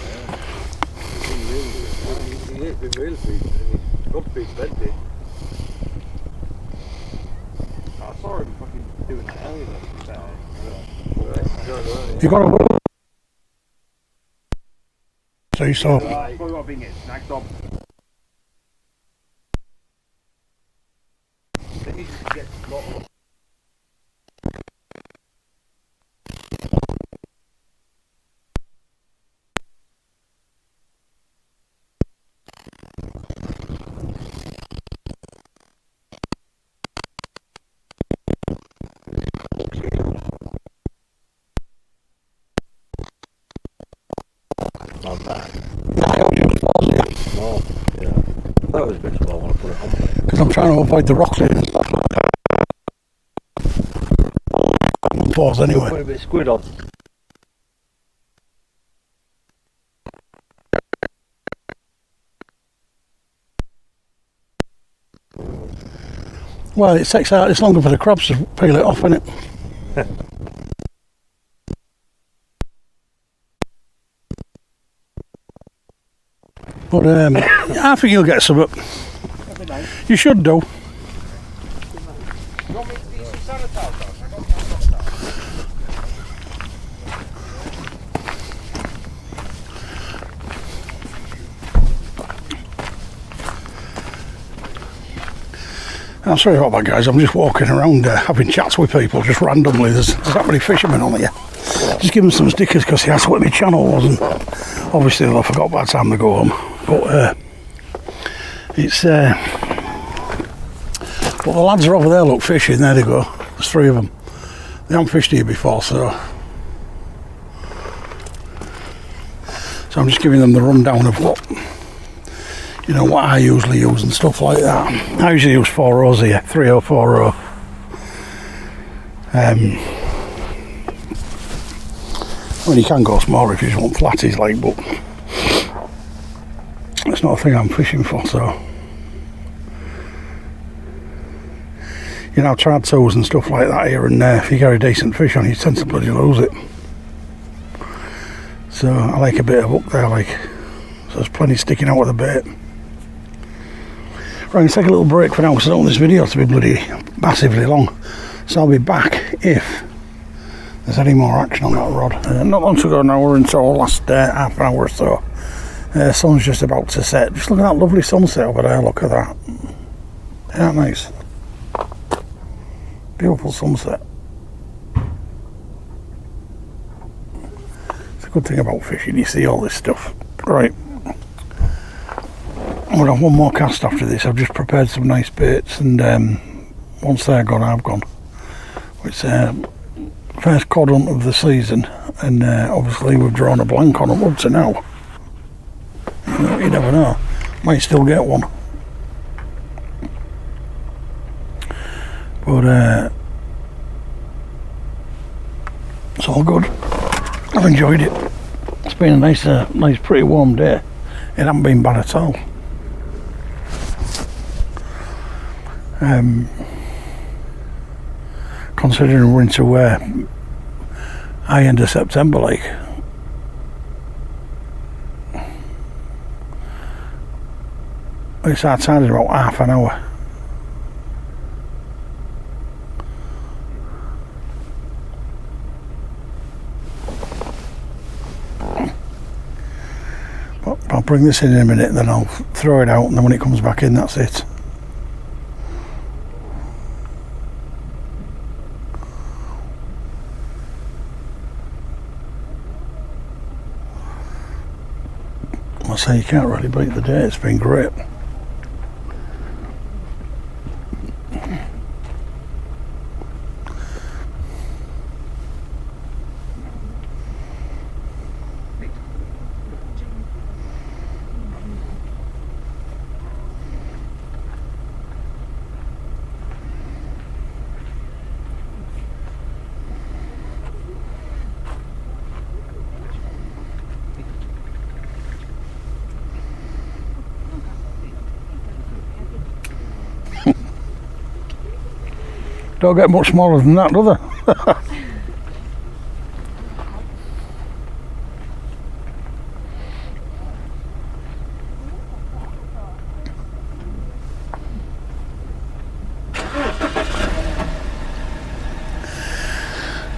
It's been really sweet. Good piece of empty. I saw him fucking doing that earlier. You got a whip? So you saw. Probably got to be getting snagged on. Then you just get got. Not bad. No, yeah. That was a bit slow when I put it on. because I'm trying to avoid the Rockling and stuff like that. Pause anyway. Put a bit of squid on. Well, it takes out, it's longer for the crabs to peel it off, isn't it? But I think you'll get some up. You should do. I'm sorry about that, guys. I'm just walking around having chats with people just randomly. There's that many fishermen on here. Just give them some stickers because he asked what my channel was, and obviously I forgot by the time they go home. But it's but the lads are over there, look, fishing. There they go. There's 3 of them. They haven't fished here before, so I'm just giving them the rundown of what, you know, what I usually use and stuff like that. I usually use 4Os here, 3O, 4O. Well, you can go smaller if you just want flatties, like, but it's not a thing I'm fishing for, so. You know, trad toes and stuff like that here and there, if you get a decent fish on, you tend to bloody lose it. So I like a bit of hook there, like, so there's plenty sticking out of the bait. Right, I'm going to take a little break for now because I don't want this video to be bloody massively long. So I'll be back if there's any more action on that rod. Not long to go now, we're into our last half an hour or so. Sun's just about to set. Just look at that lovely sunset over there, look at that. Isn't that nice? Beautiful sunset. It's a good thing about fishing, you see all this stuff. Right. I'm going to have one more cast after this. I've just prepared some nice baits, and once they're gone, I've gone. It's first cod hunt of the season, and obviously we've drawn a blank on them up to now. You never know, might still get one. But it's all good. I've enjoyed it. It's been a nice, pretty warm day. It hasn't been bad at all. Considering we're into high end of September, like, it's outside in about half an hour. But I'll bring this in a minute, then I'll throw it out, and then when it comes back in, that's it. I say you can't really beat the day. It's been great. Don't get much smaller than that, do they?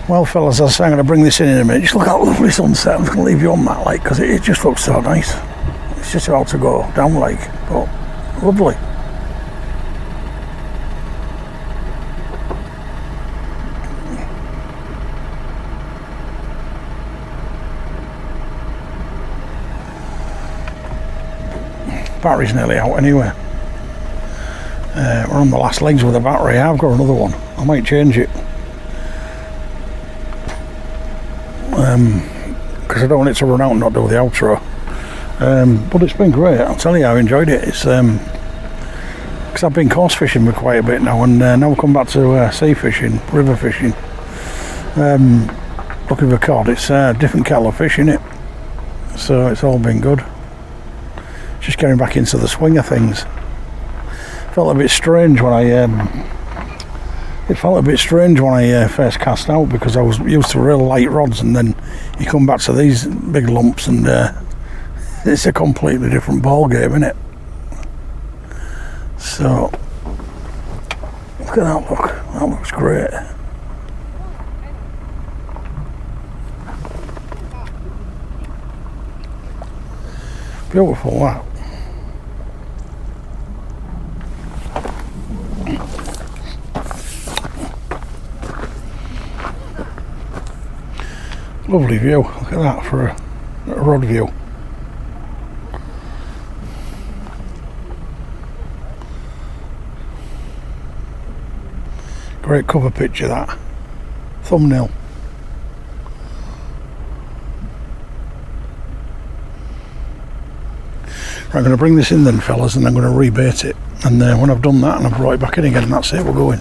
Well, fellas, as I say, I'm going to bring this in a minute. Just look at that lovely sunset. I'm just going to leave you on that, like, because it just looks so nice. It's just about to go down, like, but lovely. Battery's nearly out anyway. We're on the last legs with the battery. I've got another one. I might change it because I don't want it to run out and not do the outro. But it's been great. I'll tell you, I enjoyed it. It's because I've been course fishing for quite a bit now, and now we'll come back to sea fishing, river fishing, looking for cod. It's a different kettle of fish, innit? So it's all been good. Just getting back into the swing of things. Felt a bit strange when I first cast out, because I was used to real light rods, and then you come back to these big lumps, and it's a completely different ball game, isn't it? So look at that look. That looks great. Beautiful that. Lovely view. Look at that for a rod view. Great cover picture that. Thumbnail. Right, I'm going to bring this in then, fellas, and I'm going to rebait it. And when I've done that and I've brought it back in again, that's it, we're going.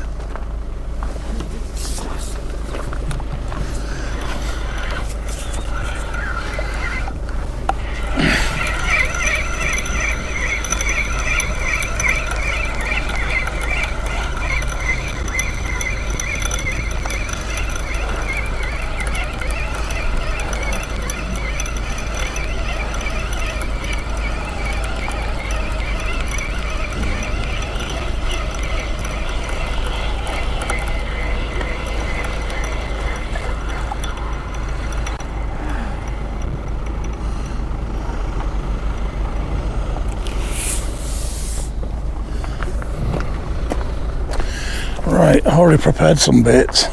Right, I already prepared some baits.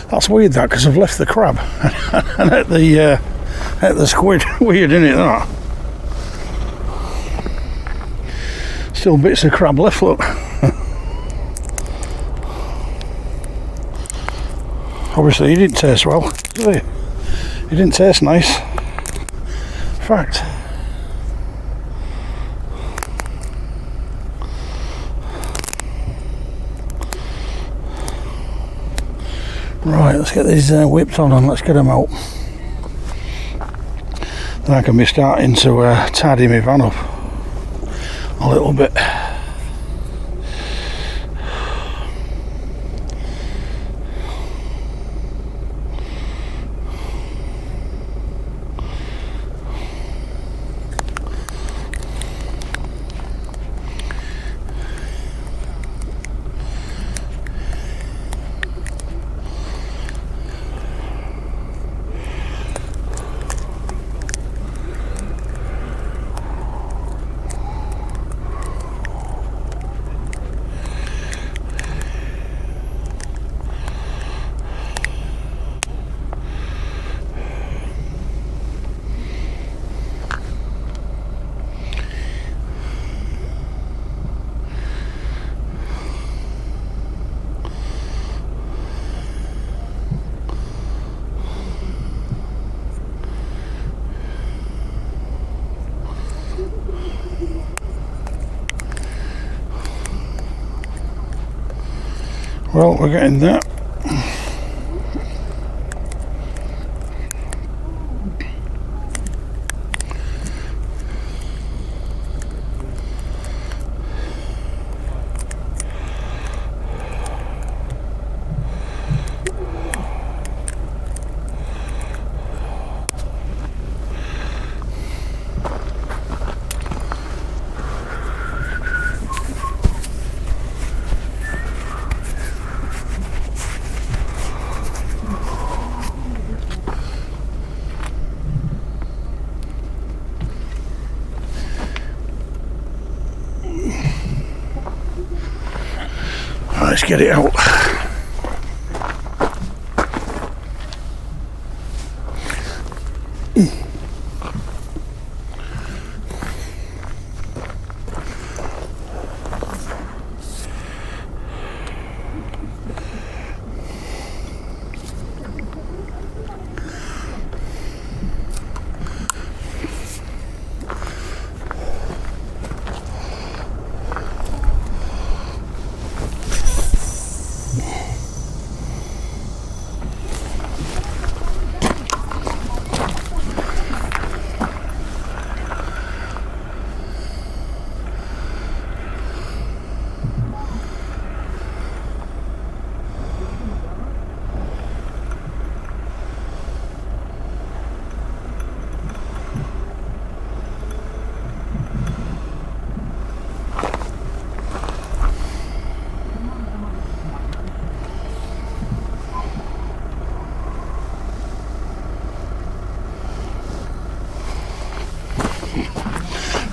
That's weird that, because I've left the crab and at the squid. Weird, isn't it, that? Still bits of crab left, look. Obviously he didn't taste well, did he? He didn't taste nice. Fact. Right, let's get these whipped on and let's get them out. Then I can be starting to tidy my van up a little bit. Well, we're getting that. Let's get it out.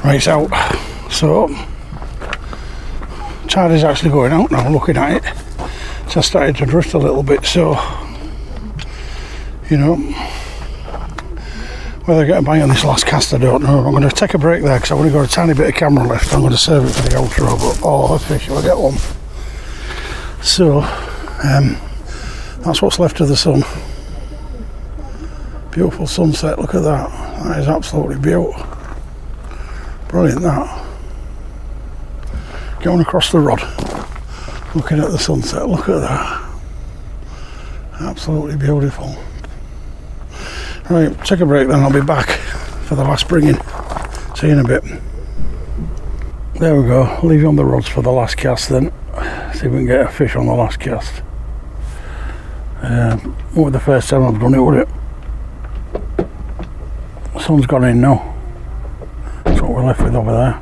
Right, it's out. So tide is actually going out now, looking at it. So I started to drift a little bit, so you know, whether I get a bite on this last cast I don't know. I'm going to take a break there because I've only got a tiny bit of camera left. I'm going to save it for the outro, but oh, a fish, I'll get one. So that's what's left of the sun. Beautiful sunset, look at that. That is absolutely beautiful. Brilliant, that. Going across the rod, looking at the sunset, look at that. Absolutely beautiful. Right, take a break then, I'll be back for the last bringing. See you in a bit. There we go, leave you on the rods for the last cast then. See if we can get a fish on the last cast. Won't be the first time I've done it, would it? The sun's gone in now. That's what we're left with over there.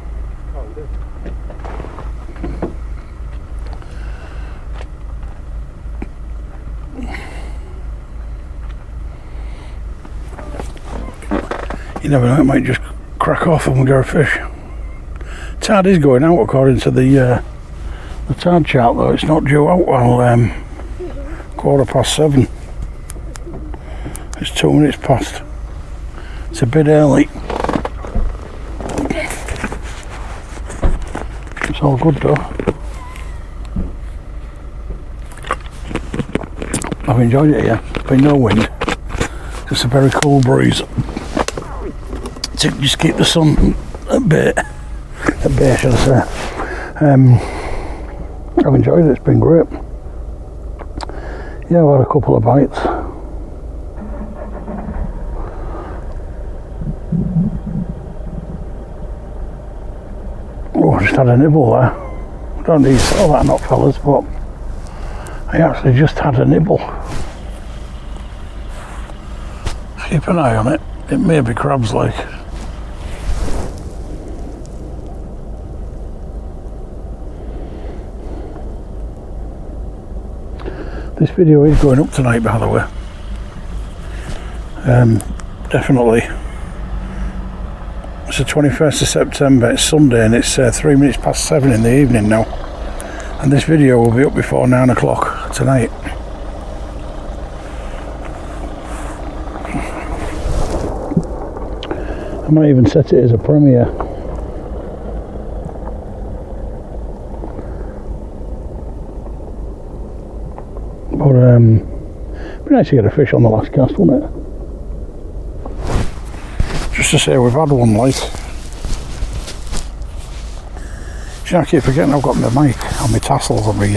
You never know, it might just crack off and we'll get a fish. Tide is going out according to the tide chart, though. It's not due out while 7:15. It's 2 minutes past. It's a bit early. It's all good though. I've enjoyed it here. Been no wind. Just a very cool breeze. To just keep the sun at bay, should I say. I've enjoyed it, it's been great. Yeah, I've had a couple of bites. Oh, I just had a nibble there. I don't need to say that, not fellas, but I actually just had a nibble. Keep an eye on it. It may be crabs like. This video is going up tonight, by the way. Definitely. It's the 21st of September, it's Sunday, and it's 3 minutes past 7 in the evening now. And this video will be up before 9 o'clock tonight. I might even set it as a premiere. But it'd be nice to get a fish on the last cast, wouldn't it? Just to say we've had one, like. See, I keep forgetting I've got my mic on my tassels on my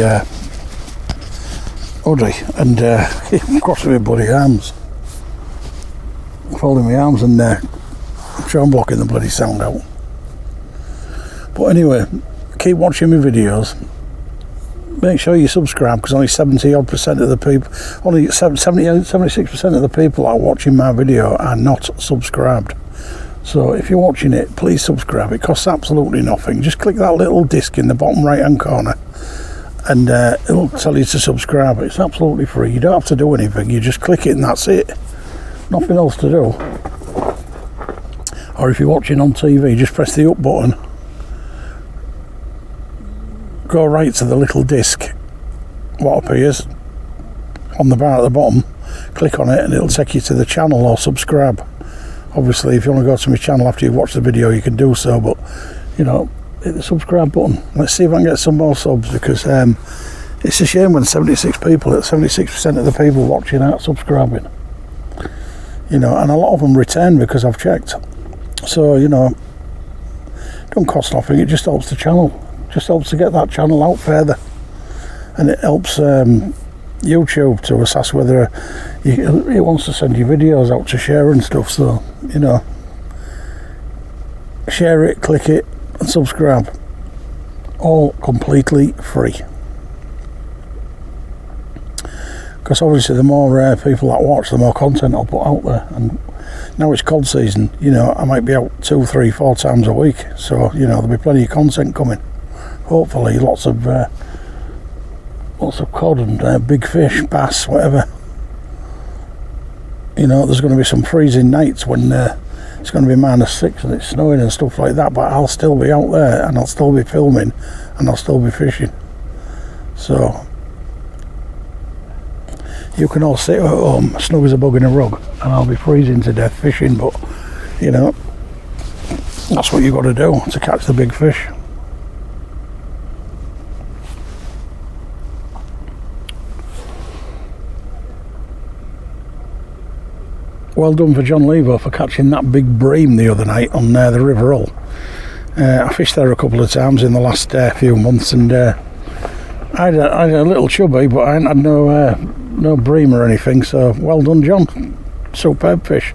hoodie, and keep crossing my bloody arms, folding my arms, and I'm sure I'm blocking the bloody sound out. But anyway, keep watching my videos. Make sure you subscribe, because only 70% of the people, only 76% of the people that are watching my video are not subscribed. So if you're watching it, please subscribe. It costs absolutely nothing. Just click that little disc in the bottom right hand corner and it'll tell you to subscribe. It's absolutely free. You don't have to do anything. You just click it and that's it. Nothing else to do. Or if you're watching on TV, just press the up button. Go right to the little disc, what appears on the bar at the bottom, click on it and it'll take you to the channel, or subscribe. Obviously if you want to go to my channel after you've watched the video you can do so, but you know, hit the subscribe button. Let's see if I can get some more subs, because it's a shame when 76% of the people watching aren't subscribing, you know, and a lot of them return because I've checked. So you know, it don't cost nothing, it just helps the channel. Just helps to get that channel out further, and it helps YouTube to assess whether it wants to send you videos out to share and stuff. So you know, share it, click it and subscribe, all completely free, because obviously the more people that watch, the more content I'll put out there. And now it's cod season, you know, I might be out 2, 3, 4 times a week, so you know, there'll be plenty of content coming. Hopefully lots of cod and big fish, bass, whatever. You know, there's going to be some freezing nights when it's going to be -6 and it's snowing and stuff like that, but I'll still be out there and I'll still be filming and I'll still be fishing. So you can all sit at home snug as a bug in a rug and I'll be freezing to death fishing, but you know, that's what you've got to do to catch the big fish. Well done for John Levo for catching that big bream the other night on the River Hull. I fished there a couple of times in the last few months, and I had a little chubby, but I hadn't had no bream or anything, so well done, John. Superb fish.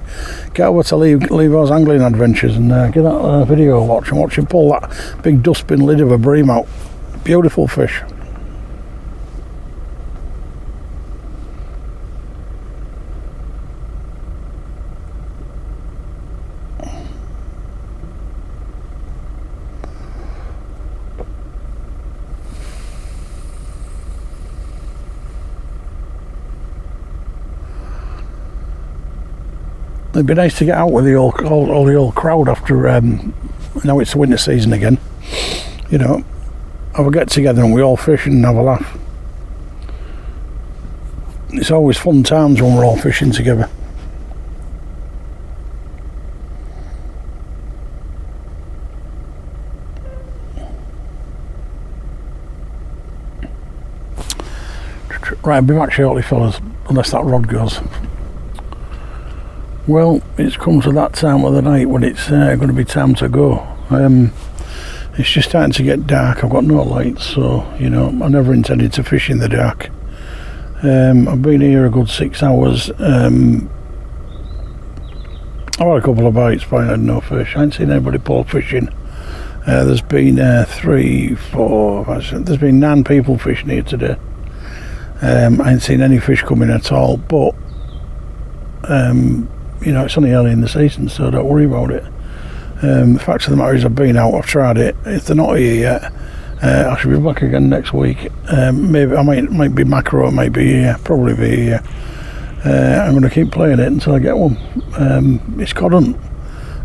Get over to Levo's Angling Adventures and get that video watch and watch him pull that big dustbin lid of a bream out. Beautiful fish. It'd be nice to get out with all the old crowd after now it's the winter season again. You know, have a get together and we all fish and have a laugh. It's always fun times when we're all fishing together. Right, I'll be back shortly, fellas, unless that rod goes. Well, it's come to that time of the night when it's going to be time to go. It's just starting to get dark. I've got no lights, so you know, I never intended to fish in the dark. I've been here a good 6 hours. I've had a couple of bites, but I had no fish. I ain't seen anybody pull fishing. There's been 3, 4, there's been 9 people fishing here today. I ain't seen any fish coming at all, but you know, it's only early in the season, so don't worry about it. The fact of the matter is I've been out, I've tried it. If they're not here yet, I should be back again next week. Maybe I might be Makro, it might be here, probably be here. I'm going to keep playing it until I get one. It's couldn't.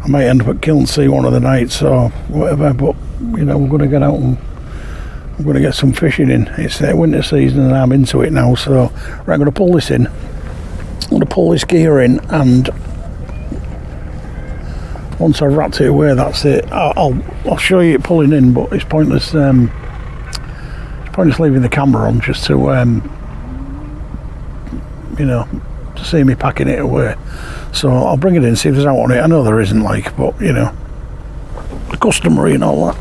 I might end up at Kilnsea one of the nights or whatever, but you know, we're going to get out and we're going to get some fishing in. It's winter season and I'm into it now, so right, I'm going to pull this in. I'm going to pull this gear in, and once I've wrapped it away, that's it. I'll show you it pulling in, but it's pointless. It's pointless leaving the camera on just to you know, to see me packing it away. So I'll bring it in, see if there's out on it. I know there isn't, like, but you know, customary and all that.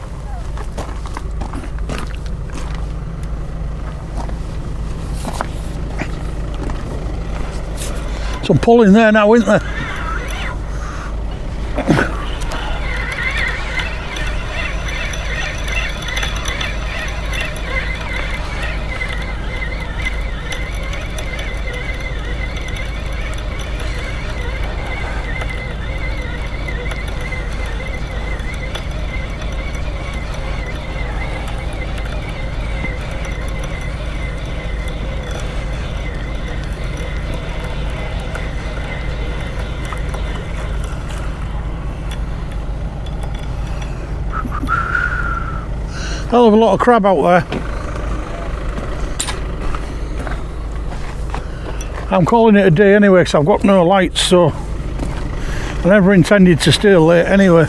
Some pulling there now, isn't there? Hell of a lot of crab out there. I'm calling it a day anyway because I've got no lights, so I never intended to stay late anyway.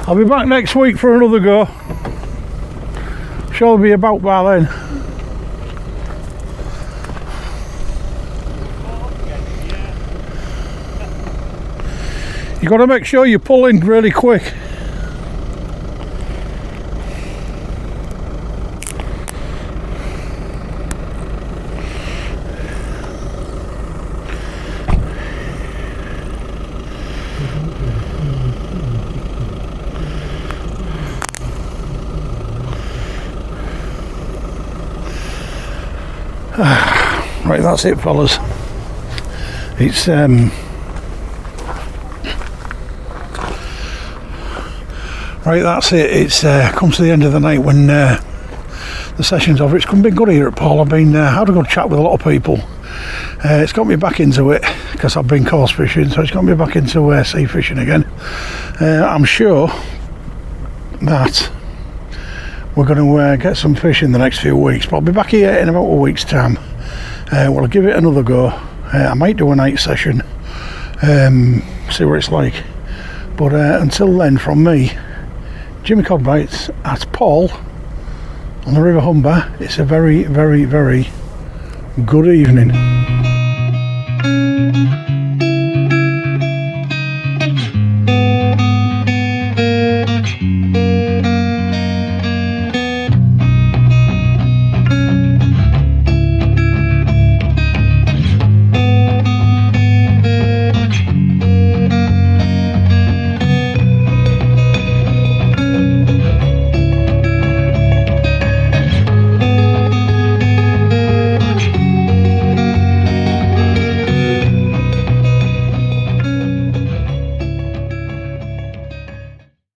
I'll be back next week for another go. Sure, I'll be about by then. You got to make sure you pull in really quick. Right, that's it, fellas. It's right, that's it. It's comes to the end of the night when the the sessions of it. It's been good here at Paull. I've been had a good chat with a lot of people. It's got me back into it because I've been coarse fishing, so it's got me back into sea fishing again. I'm sure that we're going to get some fish in the next few weeks, but I'll be back here in about a week's time. We'll give it another go. I might do a night session, see what it's like. But until then, from me, Jimmy Cod Bites at Paull on the River Humber, it's a very, very, very good evening.